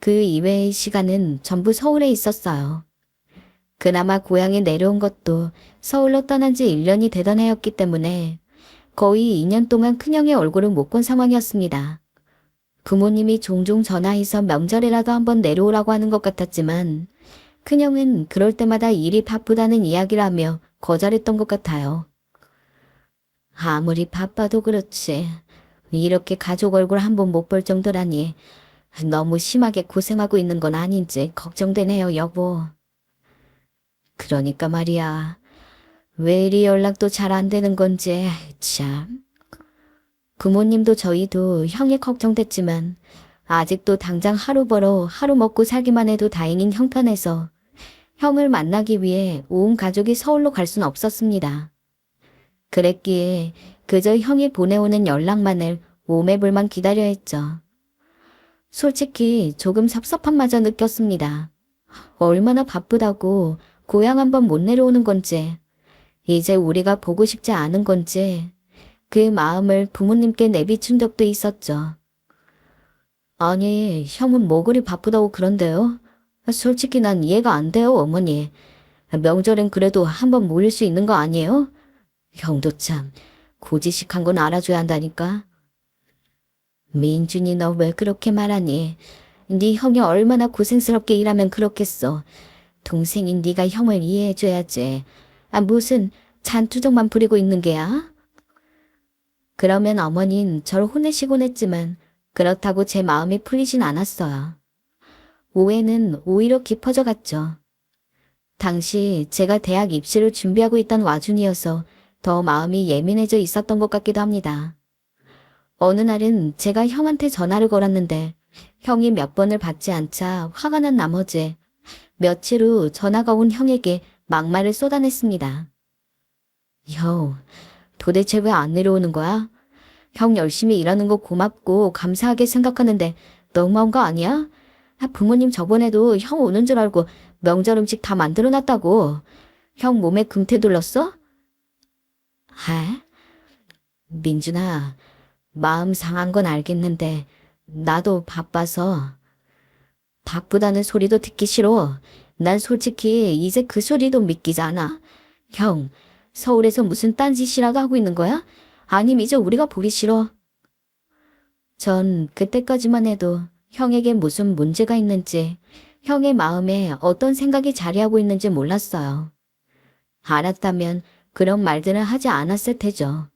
그 이외의 시간은 전부 서울에 있었어요. 그나마 고향에 내려온 것도 서울로 떠난 지 1년이 되던 해였기 때문에 거의 2년 동안 큰형의 얼굴을 못 본 상황이었습니다. 부모님이 종종 전화해서 명절에라도 한번 내려오라고 하는 것 같았지만 큰형은 그럴 때마다 일이 바쁘다는 이야기를 하며 거절했던 것 같아요. 아무리 바빠도 그렇지 이렇게 가족 얼굴 한번 못 볼 정도라니 너무 심하게 고생하고 있는 건 아닌지 걱정되네요, 여보. 그러니까 말이야. 왜 이리 연락도 잘 안 되는 건지 참. 부모님도 저희도 형이 걱정됐지만 아직도 당장 하루 벌어 하루 먹고 살기만 해도 다행인 형편에서 형을 만나기 위해 온 가족이 서울로 갈 순 없었습니다. 그랬기에 그저 형이 보내오는 연락만을 오매불만 기다려 했죠. 솔직히 조금 섭섭함마저 느꼈습니다. 얼마나 바쁘다고 고향 한번 못 내려오는 건지, 이제 우리가 보고 싶지 않은 건지 그 마음을 부모님께 내비춘 적도 있었죠. 아니, 형은 뭐 그리 바쁘다고 그런데요? 솔직히 난 이해가 안 돼요, 어머니. 명절엔 그래도 한번 모일 수 있는 거 아니에요? 형도 참 고지식한 건 알아줘야 한다니까. 민준이 너 왜 그렇게 말하니? 네 형이 얼마나 고생스럽게 일하면 그렇겠어. 동생인 네가 형을 이해해줘야지. 무슨 잔투정만 부리고 있는 게야? 그러면 어머닌 절 혼내시곤 했지만 그렇다고 제 마음이 풀리진 않았어요. 오해는 오히려 깊어져 갔죠. 당시 제가 대학 입시를 준비하고 있던 와중이어서 더 마음이 예민해져 있었던 것 같기도 합니다. 어느 날은 제가 형한테 전화를 걸었는데 형이 몇 번을 받지 않자 화가 난 나머지 며칠 후 전화가 온 형에게 막말을 쏟아냈습니다. 형, 도대체 왜 안 내려오는 거야? 형 열심히 일하는 거 고맙고 감사하게 생각하는데 너무한 거 아니야? 부모님 저번에도 형 오는 줄 알고 명절 음식 다 만들어놨다고. 형 몸에 금태 둘렀어? 민준아, 마음 상한 건 알겠는데 나도 바빠서. 바쁘다는 소리도 듣기 싫어. 난 솔직히 이제 그 소리도 믿기지 않아. 형, 서울에서 무슨 딴짓이라도 하고 있는 거야? 아님 이제 우리가 보기 싫어. 전 그때까지만 해도 형에게 무슨 문제가 있는지, 형의 마음에 어떤 생각이 자리하고 있는지 몰랐어요. 알았다면 그런 말들을 하지 않았을 테죠.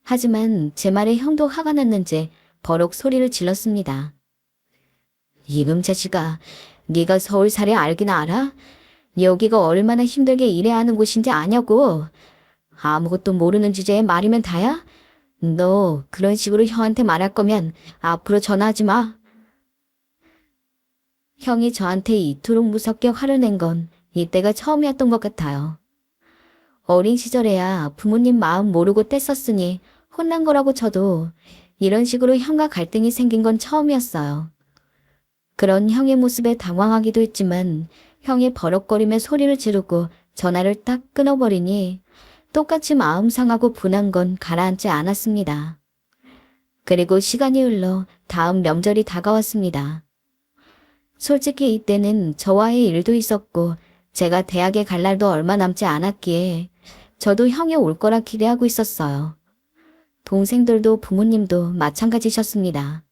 하지만 제 말에 형도 화가 났는지 버럭 소리를 질렀습니다. 이놈 자식아, 네가 서울살이 알기나 알아? 여기가 얼마나 힘들게 일해야 하는 곳인지 아냐고. 아무것도 모르는 주제에 말이면 다야? 너 그런 식으로 형한테 말할 거면 앞으로 전화하지 마. 형이 저한테 이토록 무섭게 화를 낸 건 이때가 처음이었던 것 같아요. 어린 시절에야 부모님 마음 모르고 뗐었으니 혼난 거라고 쳐도 이런 식으로 형과 갈등이 생긴 건 처음이었어요. 그런 형의 모습에 당황하기도 했지만 형이 버럭거리며 소리를 지르고 전화를 딱 끊어버리니 똑같이 마음 상하고 분한 건 가라앉지 않았습니다. 그리고 시간이 흘러 다음 명절이 다가왔습니다. 솔직히 이때는 저와의 일도 있었고 제가 대학에 갈 날도 얼마 남지 않았기에 저도 형이 올 거라 기대하고 있었어요. 동생들도 부모님도 마찬가지셨습니다.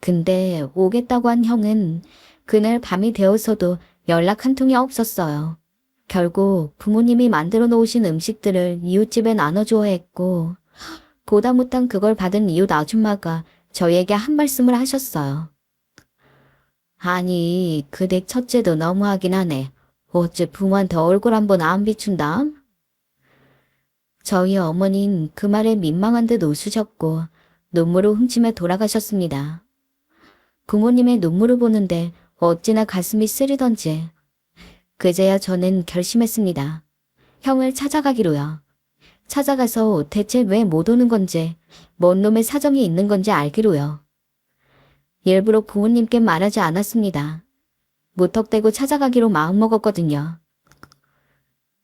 근데 오겠다고 한 형은 그날 밤이 되어서도 연락 한 통이 없었어요. 결국 부모님이 만들어 놓으신 음식들을 이웃집에 나눠주어 했고 보다 못한 그걸 받은 이웃 아줌마가 저희에게 한 말씀을 하셨어요. 아니, 그 댁 첫째도 너무하긴 하네. 어째 부모한테 얼굴 한번 안 비춘다? 저희 어머니는 그 말에 민망한 듯 웃으셨고 눈물을 훔치며 돌아가셨습니다. 부모님의 눈물을 보는데 어찌나 가슴이 쓰리던지 그제야 저는 결심했습니다. 형을 찾아가기로요. 찾아가서 대체 왜 못 오는 건지, 뭔 놈의 사정이 있는 건지 알기로요. 일부러 부모님께 말하지 않았습니다. 무턱대고 찾아가기로 마음먹었거든요.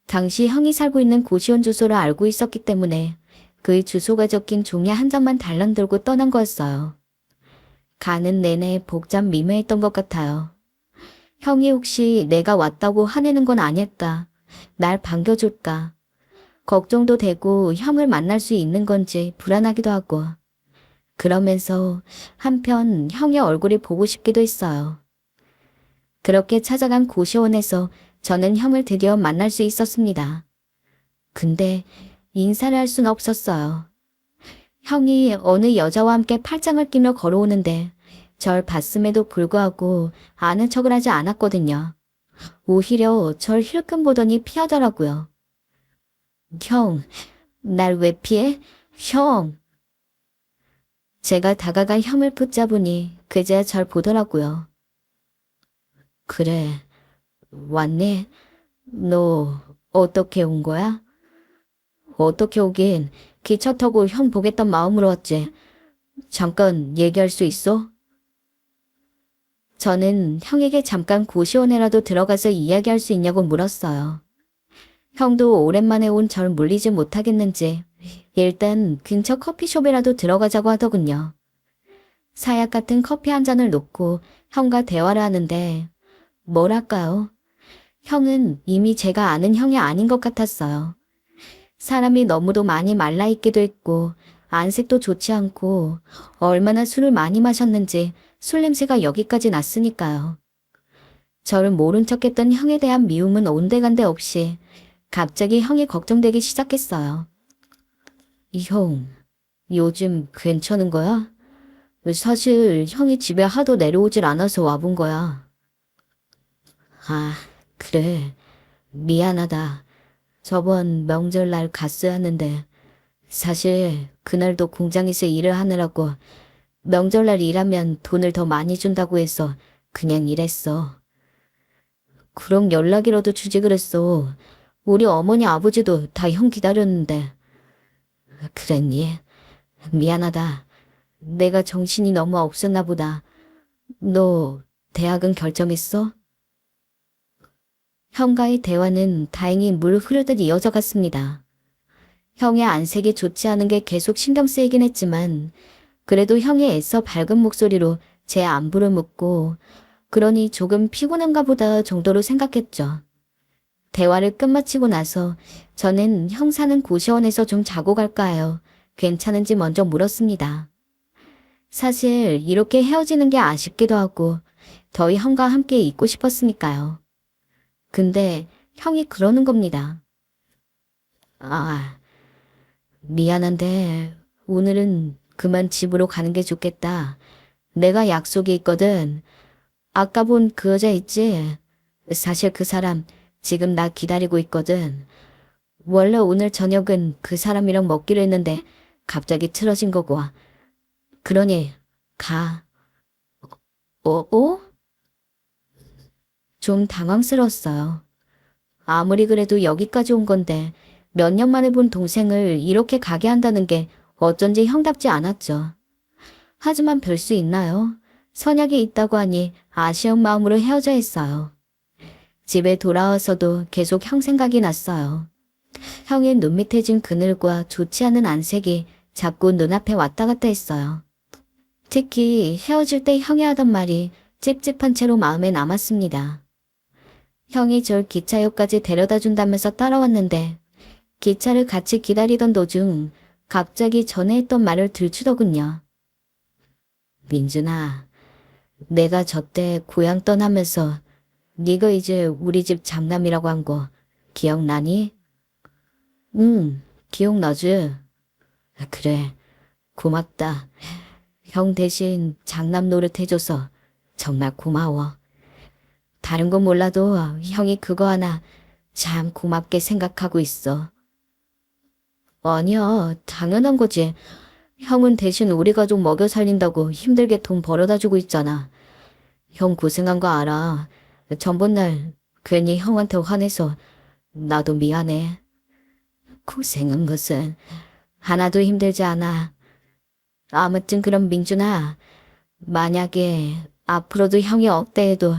당시 형이 살고 있는 고시원 주소를 알고 있었기 때문에 그 주소가 적힌 종이 한 장만 달랑 들고 떠난 거였어요. 가는 내내 복잡 미묘했던 것 같아요. 형이 혹시 내가 왔다고 화내는 건 아닐까, 날 반겨줄까, 걱정도 되고 형을 만날 수 있는 건지 불안하기도 하고 그러면서 한편 형의 얼굴이 보고 싶기도 했어요. 그렇게 찾아간 고시원에서 저는 형을 드디어 만날 수 있었습니다. 근데 인사를 할 순 없었어요. 형이 어느 여자와 함께 팔짱을 끼며 걸어오는데 절 봤음에도 불구하고 아는 척을 하지 않았거든요. 오히려 절 힐끔 보더니 피하더라고요. 형, 날 왜 피해? 형! 제가 다가가 형을 붙잡으니 그제야 절 보더라고요. 그래, 왔네. 너 어떻게 온 거야? 어떻게 오긴 기차 타고 형 보겠단 마음으로 왔지. 잠깐 얘기할 수 있어? 저는 형에게 잠깐 고시원에라도 들어가서 이야기할 수 있냐고 물었어요. 형도 오랜만에 온 절 물리지 못하겠는지 일단 근처 커피숍이라도 들어가자고 하더군요. 사약 같은 커피 한 잔을 놓고 형과 대화를 하는데 뭐랄까요? 형은 이미 제가 아는 형이 아닌 것 같았어요. 사람이 너무도 많이 말라있기도 했고 안색도 좋지 않고 얼마나 술을 많이 마셨는지 술 냄새가 여기까지 났으니까요. 저를 모른 척했던 형에 대한 미움은 온데간데 없이 갑자기 형이 걱정되기 시작했어요. 형, 요즘 괜찮은 거야? 사실 형이 집에 하도 내려오질 않아서 와본 거야. 아, 그래. 미안하다. 저번 명절날 갔어야 하는데 사실 그날도 공장에서 일을 하느라고 명절날 일하면 돈을 더 많이 준다고 해서 그냥 일했어. 그럼 연락이라도 주지 그랬어. 우리 어머니 아버지도 다 형 기다렸는데. 그랬니? 미안하다. 내가 정신이 너무 없었나 보다. 너 대학은 결정했어? 형과의 대화는 다행히 물 흐르듯 이어져 갔습니다. 형의 안색이 좋지 않은 게 계속 신경 쓰이긴 했지만 그래도 형이 애써 밝은 목소리로 제 안부를 묻고 그러니 조금 피곤한가 보다 정도로 생각했죠. 대화를 끝마치고 나서 저는 형 사는 고시원에서 좀 자고 갈까 해요. 괜찮은지 먼저 물었습니다. 사실 이렇게 헤어지는 게 아쉽기도 하고 더 형과 함께 있고 싶었으니까요. 근데 형이 그러는 겁니다. 아, 미안한데 오늘은 그만 집으로 가는 게 좋겠다. 내가 약속이 있거든. 아까 본 그 여자 있지? 사실 그 사람 지금 나 기다리고 있거든. 원래 오늘 저녁은 그 사람이랑 먹기로 했는데 갑자기 틀어진 거고. 그러니 가. 어? 좀 당황스러웠어요. 아무리 그래도 여기까지 온 건데 몇 년 만에 본 동생을 이렇게 가게 한다는 게 어쩐지 형답지 않았죠. 하지만 별 수 있나요? 선약이 있다고 하니 아쉬운 마음으로 헤어져 했어요. 집에 돌아와서도 계속 형 생각이 났어요. 형의 눈 밑에 진 그늘과 좋지 않은 안색이 자꾸 눈앞에 왔다 갔다 했어요. 특히 헤어질 때 형이 하던 말이 찝찝한 채로 마음에 남았습니다. 형이 절 기차역까지 데려다 준다면서 따라왔는데 기차를 같이 기다리던 도중 갑자기 전에 했던 말을 들추더군요. 민준아, 내가 저때 고향 떠나면서 네가 이제 우리 집 장남이라고 한 거 기억나니? 응, 기억나지? 그래, 고맙다. 형 대신 장남 노릇 해줘서 정말 고마워. 다른 건 몰라도 형이 그거 하나 참 고맙게 생각하고 있어. 아니야, 당연한 거지. 형은 대신 우리 가족 먹여 살린다고 힘들게 돈 벌어다 주고 있잖아. 형 고생한 거 알아. 전번날 괜히 형한테 화내서 나도 미안해. 고생한 것은 하나도 힘들지 않아. 아무튼 그럼 민준아, 만약에 앞으로도 형이 없대 해도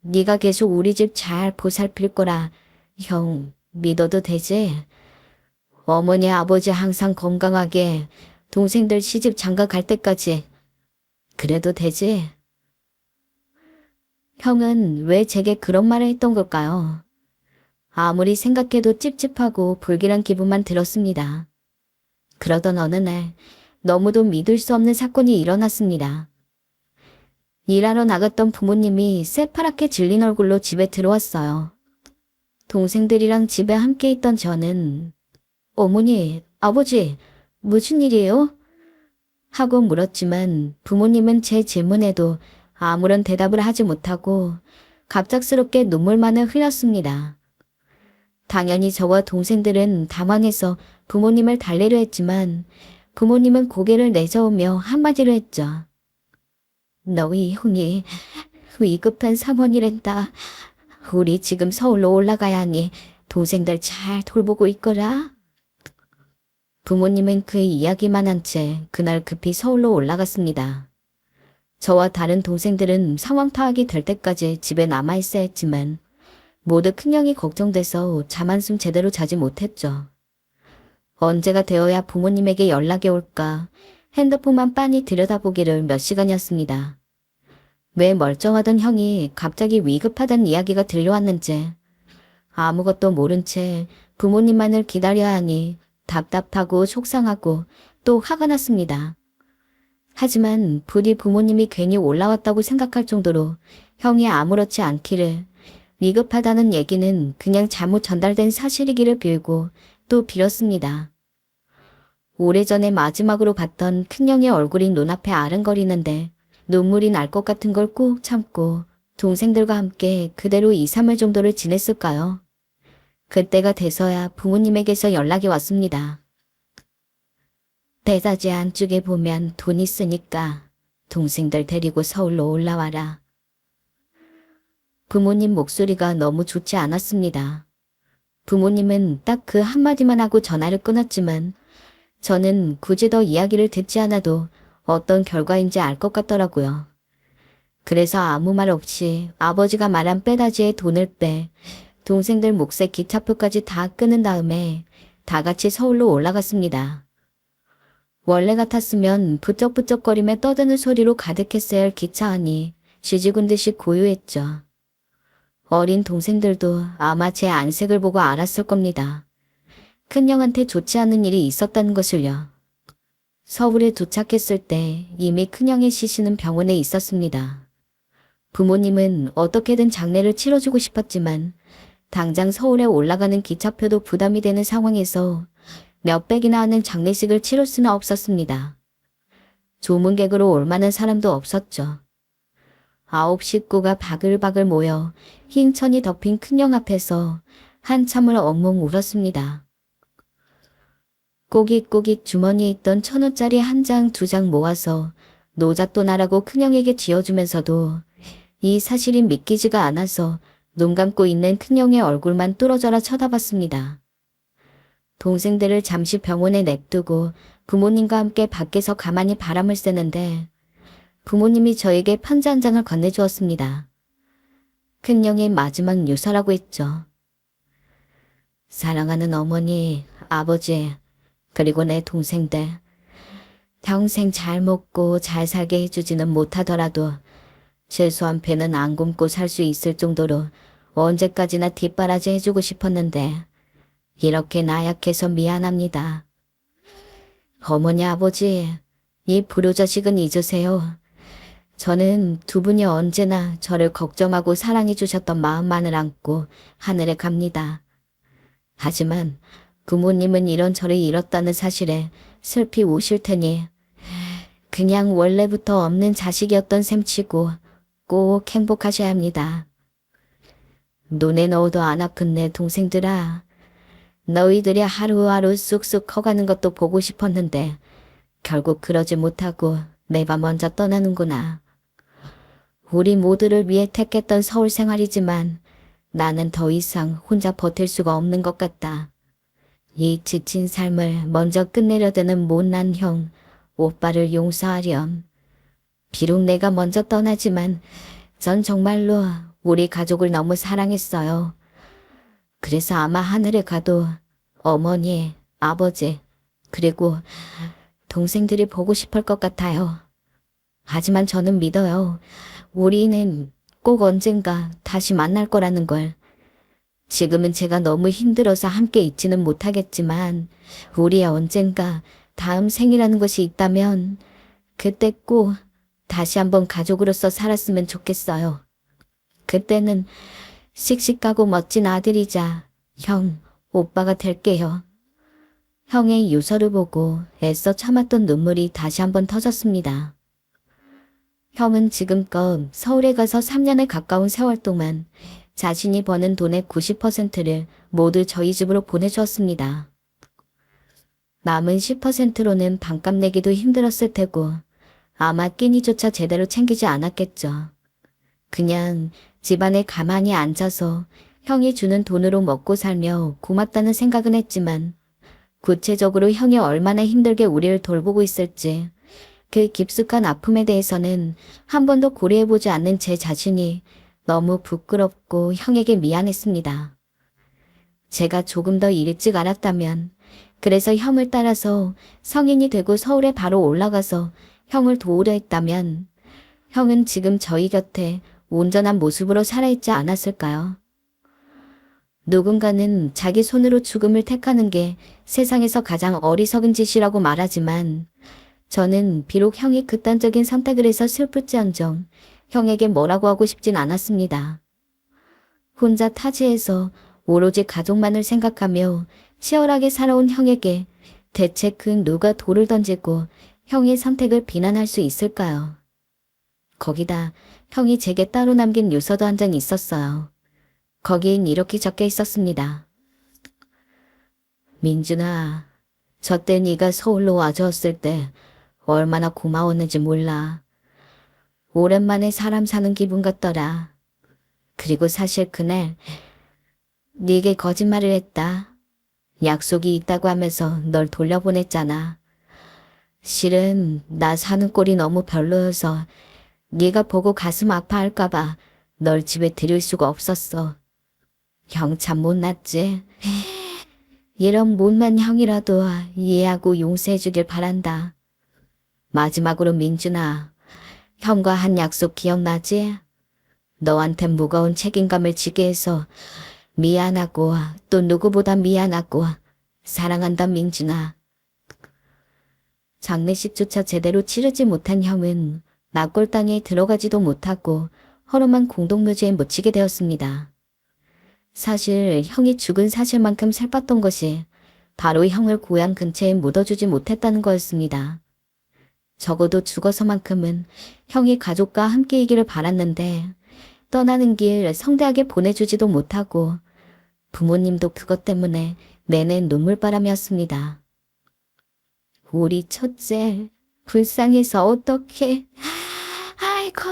네가 계속 우리 집 잘 보살필 거라 형 믿어도 되지? 어머니 아버지 항상 건강하게 동생들 시집 장가 갈 때까지 그래도 되지? 형은 왜 제게 그런 말을 했던 걸까요? 아무리 생각해도 찝찝하고 불길한 기분만 들었습니다. 그러던 어느 날 너무도 믿을 수 없는 사건이 일어났습니다. 일하러 나갔던 부모님이 새파랗게 질린 얼굴로 집에 들어왔어요. 동생들이랑 집에 함께 있던 저는 어머니, 아버지, 무슨 일이에요? 하고 물었지만 부모님은 제 질문에도 아무런 대답을 하지 못하고 갑작스럽게 눈물만을 흘렸습니다. 당연히 저와 동생들은 당황해서 부모님을 달래려 했지만 부모님은 고개를 내저으며 한마디로 했죠. 너희 형이 위급한 상황이란다. 우리 지금 서울로 올라가야 하니 동생들 잘 돌보고 있거라. 부모님은 그 이야기만 한 채 그날 급히 서울로 올라갔습니다. 저와 다른 동생들은 상황 파악이 될 때까지 집에 남아있어야 했지만 모두 큰형이 걱정돼서 잠 한숨 제대로 자지 못했죠. 언제가 되어야 부모님에게 연락이 올까 핸드폰만 빤히 들여다보기를 몇 시간이었습니다. 왜 멀쩡하던 형이 갑자기 위급하다는 이야기가 들려왔는지 아무것도 모른 채 부모님만을 기다려야 하니 답답하고 속상하고 또 화가 났습니다. 하지만 부디 부모님이 괜히 올라왔다고 생각할 정도로 형이 아무렇지 않기를 위급하다는 얘기는 그냥 잘못 전달된 사실이기를 빌고 또 빌었습니다. 오래전에 마지막으로 봤던 큰형의 얼굴이 눈앞에 아른거리는데 눈물이 날 것 같은 걸 꾹 참고 동생들과 함께 그대로 2, 3일 정도를 지냈을까요? 그때가 돼서야 부모님에게서 연락이 왔습니다. 대사지 안쪽에 보면 돈 있으니까 동생들 데리고 서울로 올라와라. 부모님 목소리가 너무 좋지 않았습니다. 부모님은 딱 그 한마디만 하고 전화를 끊었지만 저는 굳이 더 이야기를 듣지 않아도 어떤 결과인지 알 것 같더라고요. 그래서 아무 말 없이 아버지가 말한 빼다지에 돈을 빼 동생들 몫의 기차표까지 다 끊은 다음에 다 같이 서울로 올라갔습니다. 원래 같았으면 부쩍부쩍거리며 떠드는 소리로 가득했어야 할 기차 안이 쥐죽은 듯이 고요했죠. 어린 동생들도 아마 제 안색을 보고 알았을 겁니다. 큰형한테 좋지 않은 일이 있었다는 것을요. 서울에 도착했을 때 이미 큰형의 시신은 병원에 있었습니다. 부모님은 어떻게든 장례를 치러주고 싶었지만 당장 서울에 올라가는 기차표도 부담이 되는 상황에서 몇백이나 하는 장례식을 치를 수는 없었습니다. 조문객으로 올 만한 사람도 없었죠. 9 식구가 바글바글 모여 흰 천이 덮인 큰형 앞에서 한참을 엉엉 울었습니다. 꼬깃꼬깃 주머니에 있던 1,000원짜리 한 장, 2장 모아서 노잣돈하라고 큰형에게 쥐어주면서도 이 사실이 믿기지가 않아서 눈 감고 있는 큰형의 얼굴만 뚫어져라 쳐다봤습니다. 동생들을 잠시 병원에 냅두고 부모님과 함께 밖에서 가만히 바람을 쐬는데 부모님이 저에게 편지 한 장을 건네주었습니다. 큰형의 마지막 유서라고 했죠. 사랑하는 어머니, 아버지, 그리고 내 동생들. 평생 잘 먹고 잘 살게 해주지는 못하더라도 최소한 배는 안 굶고 살 수 있을 정도로 언제까지나 뒷바라지 해주고 싶었는데 이렇게 나약해서 미안합니다. 어머니, 아버지, 이 불효자식은 잊으세요. 저는 두 분이 언제나 저를 걱정하고 사랑해 주셨던 마음만을 안고 하늘에 갑니다. 하지만 부모님은 이런 저를 잃었다는 사실에 슬피 우실 테니 그냥 원래부터 없는 자식이었던 셈치고 꼭 행복하셔야 합니다. 눈에 넣어도 안 아픈 내 동생들아, 너희들이 하루하루 쑥쑥 커가는 것도 보고 싶었는데 결국 그러지 못하고 내가 먼저 떠나는구나. 우리 모두를 위해 택했던 서울 생활이지만 나는 더 이상 혼자 버틸 수가 없는 것 같다. 이 지친 삶을 먼저 끝내려 드는 못난 형, 오빠를 용서하렴. 비록 내가 먼저 떠나지만 전 정말로 우리 가족을 너무 사랑했어요. 그래서 아마 하늘에 가도 어머니, 아버지, 그리고 동생들이 보고 싶을 것 같아요. 하지만 저는 믿어요. 우리는 꼭 언젠가 다시 만날 거라는 걸. 지금은 제가 너무 힘들어서 함께 있지는 못하겠지만 우리 언젠가 다음 생이라는 것이 있다면 그때 꼭 다시 한번 가족으로서 살았으면 좋겠어요. 그때는 씩씩하고 멋진 아들이자 형, 오빠가 될게요. 형의 유서를 보고 애써 참았던 눈물이 다시 한번 터졌습니다. 형은 지금껏 서울에 가서 3년에 가까운 세월 동안 자신이 버는 돈의 90%를 모두 저희 집으로 보내주었습니다. 남은 10%로는 반값 내기도 힘들었을 테고 아마 끼니조차 제대로 챙기지 않았겠죠. 그냥 집안에 가만히 앉아서 형이 주는 돈으로 먹고 살며 고맙다는 생각은 했지만 구체적으로 형이 얼마나 힘들게 우리를 돌보고 있을지 그 깊숙한 아픔에 대해서는 한 번도 고려해보지 않는 제 자신이 너무 부끄럽고 형에게 미안했습니다. 제가 조금 더 일찍 알았다면, 그래서 형을 따라서 성인이 되고 서울에 바로 올라가서 형을 도우려 했다면 형은 지금 저희 곁에 온전한 모습으로 살아있지 않았을까요? 누군가는 자기 손으로 죽음을 택하는 게 세상에서 가장 어리석은 짓이라고 말하지만 저는 비록 형이 극단적인 선택을 해서 슬플지언정 형에게 뭐라고 하고 싶진 않았습니다. 혼자 타지에서 오로지 가족만을 생각하며 치열하게 살아온 형에게 대체 그 누가 돌을 던지고 형의 선택을 비난할 수 있을까요? 거기다 형이 제게 따로 남긴 유서도 한 장 있었어요. 거긴 이렇게 적혀 있었습니다. 민준아, 저때 네가 서울로 와주었을 때 얼마나 고마웠는지 몰라. 오랜만에 사람 사는 기분 같더라. 그리고 사실 그날 네게 거짓말을 했다. 약속이 있다고 하면서 널 돌려보냈잖아. 실은 나 사는 꼴이 너무 별로여서 네가 보고 가슴 아파할까봐 널 집에 들일 수가 없었어. 형 참 못났지? 이런 못난 형이라도 이해하고 용서해주길 바란다. 마지막으로 민준아, 형과 한 약속 기억나지? 너한텐 무거운 책임감을 지게 해서 미안하고 또 누구보다 미안하고 사랑한다 민준아. 장례식조차 제대로 치르지 못한 형은 납골당에 들어가지도 못하고 허름한 공동묘지에 묻히게 되었습니다. 사실 형이 죽은 사실만큼 슬펐던 것이 바로 형을 고향 근처에 묻어주지 못했다는 거였습니다. 적어도 죽어서만큼은 형이 가족과 함께이기를 바랐는데 떠나는 길 성대하게 보내주지도 못하고 부모님도 그것 때문에 내내 눈물바람이었습니다. 우리 첫째 불쌍해서 어떡해. 아이고.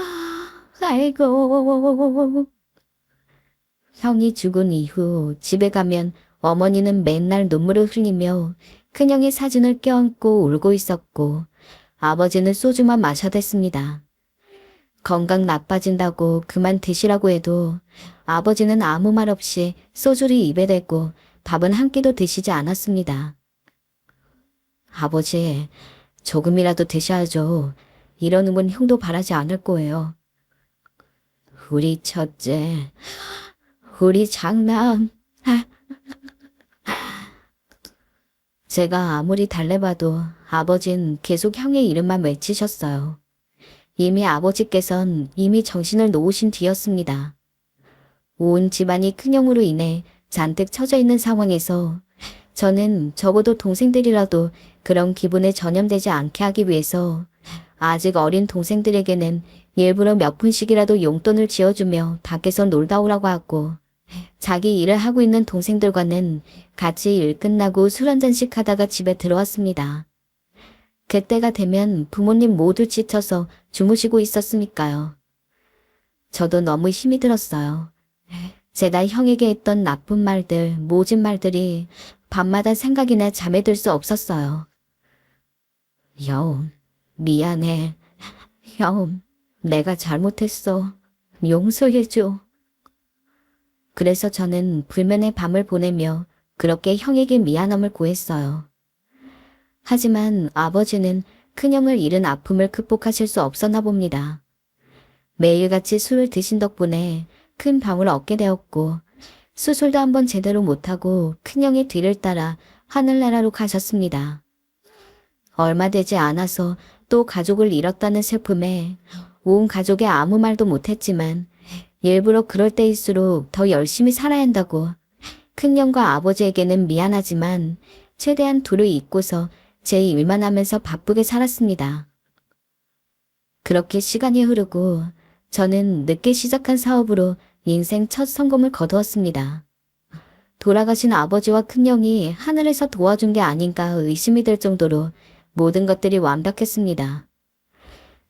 형이 죽은 이후 집에 가면 어머니는 맨날 눈물을 흘리며 큰형의 사진을 껴안고 울고 있었고 아버지는 소주만 마셔댔습니다. 건강 나빠진다고 그만 드시라고 해도 아버지는 아무 말 없이 소주를 입에 대고 밥은 한 끼도 드시지 않았습니다. 아버지, 조금이라도 드셔야죠. 이런 음은 형도 바라지 않을 거예요. 우리 첫째, 우리 장남. 제가 아무리 달래봐도 아버진 계속 형의 이름만 외치셨어요. 이미 아버지께선 이미 정신을 놓으신 뒤였습니다. 온 집안이 큰형으로 인해 잔뜩 처져 있는 상황에서 저는 적어도 동생들이라도 그런 기분에 전염되지 않게 하기 위해서 아직 어린 동생들에게는 일부러 몇 푼씩이라도 용돈을 지어주며 밖에서 놀다 오라고 하고 자기 일을 하고 있는 동생들과는 같이 일 끝나고 술 한잔씩 하다가 집에 들어왔습니다. 그때가 되면 부모님 모두 지쳐서 주무시고 있었으니까요. 저도 너무 힘이 들었어요. 제가 형에게 했던 나쁜 말들, 모진 말들이 밤마다 생각이 나 잠에 들 수 없었어요. 형, 미안해. 형, 내가 잘못했어. 용서해줘. 그래서 저는 불면의 밤을 보내며 그렇게 형에게 미안함을 구했어요. 하지만 아버지는 큰형을 잃은 아픔을 극복하실 수 없었나 봅니다. 매일같이 술을 드신 덕분에 큰 병을 얻게 되었고 수술도 한번 제대로 못하고 큰형의 뒤를 따라 하늘나라로 가셨습니다. 얼마 되지 않아서 또 가족을 잃었다는 슬픔에 온 가족에 아무 말도 못했지만 일부러 그럴 때일수록 더 열심히 살아야 한다고 큰형과 아버지에게는 미안하지만 최대한 둘을 잊고서 제 일만 하면서 바쁘게 살았습니다. 그렇게 시간이 흐르고 저는 늦게 시작한 사업으로 인생 첫 성공을 거두었습니다. 돌아가신 아버지와 큰형이 하늘에서 도와준 게 아닌가 의심이 될 정도로 모든 것들이 완벽했습니다.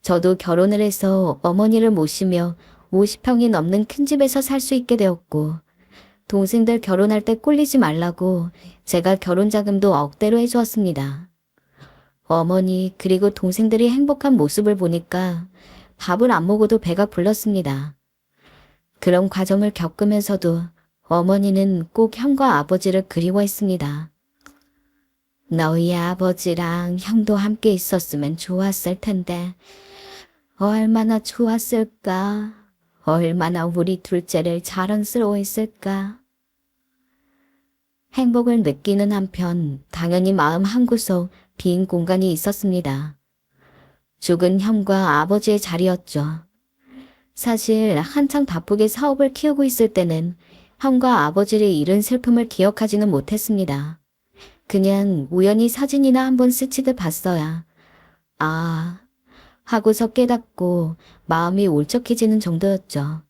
저도 결혼을 해서 어머니를 모시며 50평이 넘는 큰 집에서 살 수 있게 되었고 동생들 결혼할 때 꼴리지 말라고 제가 결혼 자금도 억대로 해주었습니다. 어머니 그리고 동생들이 행복한 모습을 보니까 밥을 안 먹어도 배가 불렀습니다. 그런 과정을 겪으면서도 어머니는 꼭 형과 아버지를 그리워했습니다. 너희 아버지랑 형도 함께 있었으면 좋았을 텐데 얼마나 좋았을까? 얼마나 우리 둘째를 자랑스러워했을까? 행복을 느끼는 한편 당연히 마음 한구석 빈 공간이 있었습니다. 죽은 형과 아버지의 자리였죠. 사실 한창 바쁘게 사업을 키우고 있을 때는 형과 아버지를 잃은 슬픔을 기억하지는 못했습니다. 그냥 우연히 사진이나 한번 스치듯 봤어야 아 하고서 깨닫고 마음이 울적해지는 정도였죠.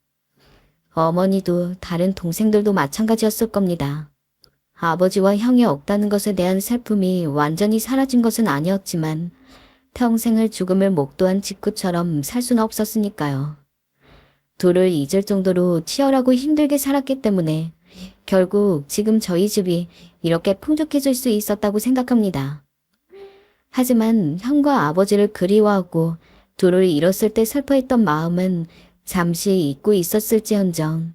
어머니도 다른 동생들도 마찬가지였을 겁니다. 아버지와 형이 없다는 것에 대한 슬픔이 완전히 사라진 것은 아니었지만 평생을 죽음을 목도한 직구처럼 살 수는 없었으니까요. 둘을 잊을 정도로 치열하고 힘들게 살았기 때문에 결국 지금 저희 집이 이렇게 풍족해질 수 있었다고 생각합니다. 하지만 형과 아버지를 그리워하고 둘을 잃었을 때 슬퍼했던 마음은 잠시 잊고 있었을지언정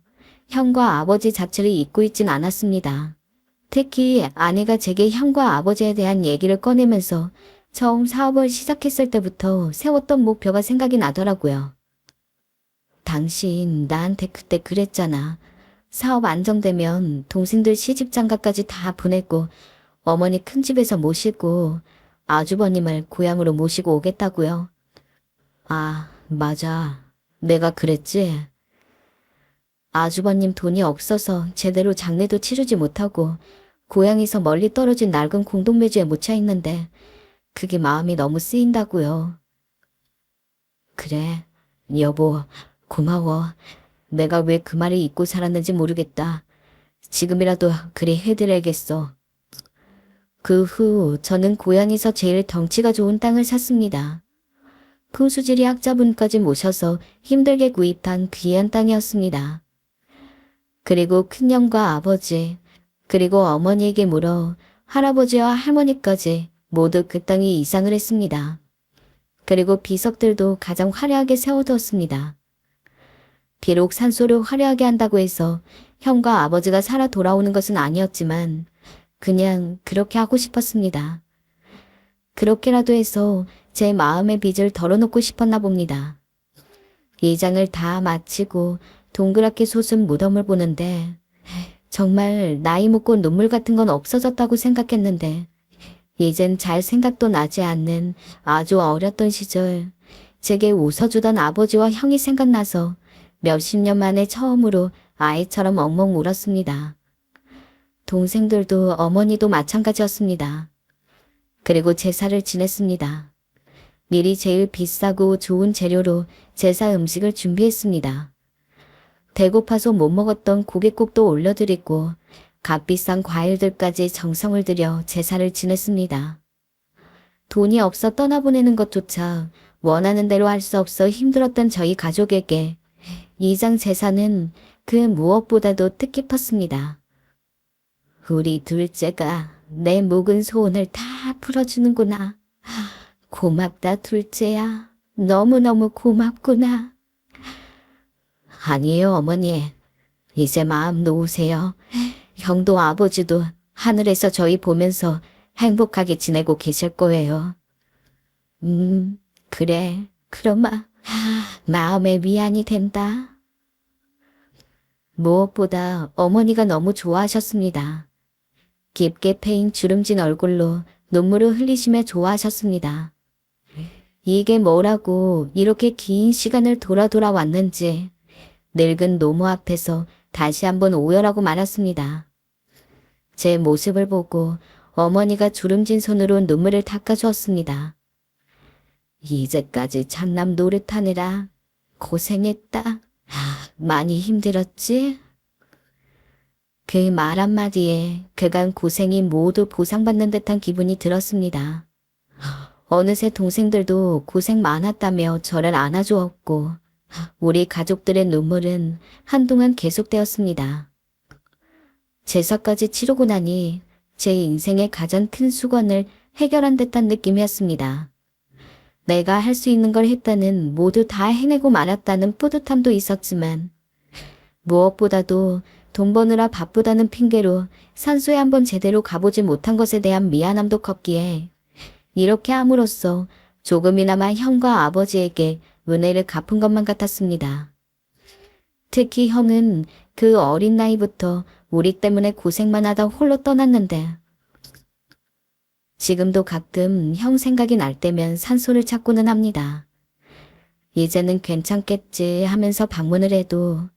형과 아버지 자체를 잊고 있진 않았습니다. 특히 아내가 제게 형과 아버지에 대한 얘기를 꺼내면서 처음 사업을 시작했을 때부터 세웠던 목표가 생각이 나더라고요. 당신 나한테 그때 그랬잖아. 사업 안정되면 동생들 시집장가까지 다 보내고 어머니 큰 집에서 모시고 아주버님을 고향으로 모시고 오겠다고요. 아, 맞아. 내가 그랬지. 아주버님 돈이 없어서 제대로 장례도 치르지 못하고 고향에서 멀리 떨어진 낡은 공동묘지에 묻혀 있는데 그게 마음이 너무 쓰인다고요. 그래, 여보, 고마워. 내가 왜 그 말을 잊고 살았는지 모르겠다. 지금이라도 그리 해드려야겠어. 그 후 저는 고향에서 제일 덩치가 좋은 땅을 샀습니다. 풍수지리 학자분까지 모셔서 힘들게 구입한 귀한 땅이었습니다. 그리고 큰형과 아버지, 그리고 어머니에게 물어 할아버지와 할머니까지 모두 그 땅에 이상을 했습니다. 그리고 비석들도 가장 화려하게 세워두었습니다. 비록 산소를 화려하게 한다고 해서 형과 아버지가 살아 돌아오는 것은 아니었지만 그냥 그렇게 하고 싶었습니다. 그렇게라도 해서 제 마음의 빚을 덜어놓고 싶었나 봅니다. 이장을 다 마치고 동그랗게 솟은 무덤을 보는데 정말 나이 먹고 눈물 같은 건 없어졌다고 생각했는데 이젠 잘 생각도 나지 않는 아주 어렸던 시절 제게 웃어주던 아버지와 형이 생각나서 몇십 년 만에 처음으로 아이처럼 엉엉 울었습니다. 동생들도 어머니도 마찬가지였습니다. 그리고 제사를 지냈습니다. 미리 제일 비싸고 좋은 재료로 제사 음식을 준비했습니다. 배고파서 못 먹었던 고깃국도 올려드리고 값비싼 과일들까지 정성을 들여 제사를 지냈습니다. 돈이 없어 떠나보내는 것조차 원하는 대로 할 수 없어 힘들었던 저희 가족에게 이장 제사는 그 무엇보다도 뜻깊었습니다. 우리 둘째가 내 묵은 소원을 다 풀어주는구나. 고맙다 둘째야. 너무너무 고맙구나. 아니에요 어머니. 이제 마음 놓으세요. 형도 아버지도 하늘에서 저희 보면서 행복하게 지내고 계실 거예요. 그래. 그럼 마음에 위안이 된다. 무엇보다 어머니가 너무 좋아하셨습니다. 깊게 패인 주름진 얼굴로 눈물을 흘리시며 좋아하셨습니다. 이게 뭐라고 이렇게 긴 시간을 돌아 왔는지 늙은 노모 앞에서 다시 한번 오열하고 말았습니다. 제 모습을 보고 어머니가 주름진 손으로 눈물을 닦아주었습니다. 이제까지 장남 노릇하느라 고생했다. 많이 힘들었지? 그 말 한마디에 그간 고생이 모두 보상받는 듯한 기분이 들었습니다. 어느새 동생들도 고생 많았다며 저를 안아주었고 우리 가족들의 눈물은 한동안 계속되었습니다. 제사까지 치르고 나니 제 인생의 가장 큰 수건을 해결한 듯한 느낌이었습니다. 내가 할 수 있는 걸 했다는 모두 다 해내고 말았다는 뿌듯함도 있었지만 무엇보다도 돈 버느라 바쁘다는 핑계로 산소에 한번 제대로 가보지 못한 것에 대한 미안함도 컸기에 이렇게 함으로써 조금이나마 형과 아버지에게 은혜를 갚은 것만 같았습니다. 특히 형은 그 어린 나이부터 우리 때문에 고생만 하다 홀로 떠났는데 지금도 가끔 형 생각이 날 때면 산소를 찾고는 합니다. 이제는 괜찮겠지 하면서 방문을 해도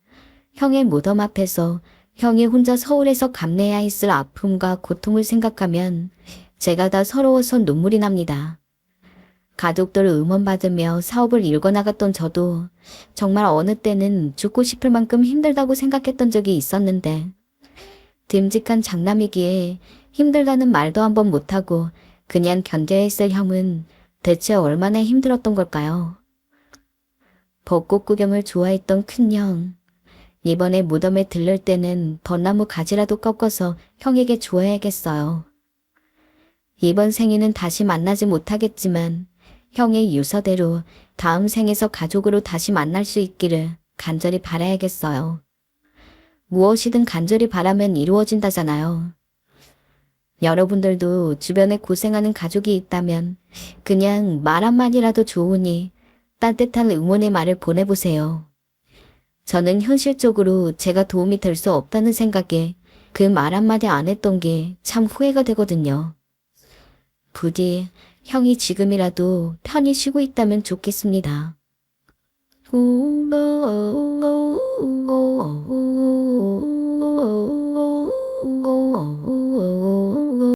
형의 무덤 앞에서 형이 혼자 서울에서 감내해야 했을 아픔과 고통을 생각하면 제가 다 서러워서 눈물이 납니다. 가족들 응원받으며 사업을 일궈나갔던 저도 정말 어느 때는 죽고 싶을 만큼 힘들다고 생각했던 적이 있었는데 듬직한 장남이기에 힘들다는 말도 한번 못하고 그냥 견뎌야 했을 형은 대체 얼마나 힘들었던 걸까요? 벚꽃 구경을 좋아했던 큰형. 이번에 무덤에 들를 때는 벚나무 가지라도 꺾어서 형에게 줘야겠어요. 이번 생에는 다시 만나지 못하겠지만 형의 유서대로 다음 생에서 가족으로 다시 만날 수 있기를 간절히 바라야겠어요. 무엇이든 간절히 바라면 이루어진다잖아요. 여러분들도 주변에 고생하는 가족이 있다면 그냥 말 한마디라도 좋으니 따뜻한 응원의 말을 보내보세요. 저는 현실적으로 제가 도움이 될 수 없다는 생각에 그 말 한마디 안 했던 게 참 후회가 되거든요. 부디 형이 지금이라도 편히 쉬고 있다면 좋겠습니다.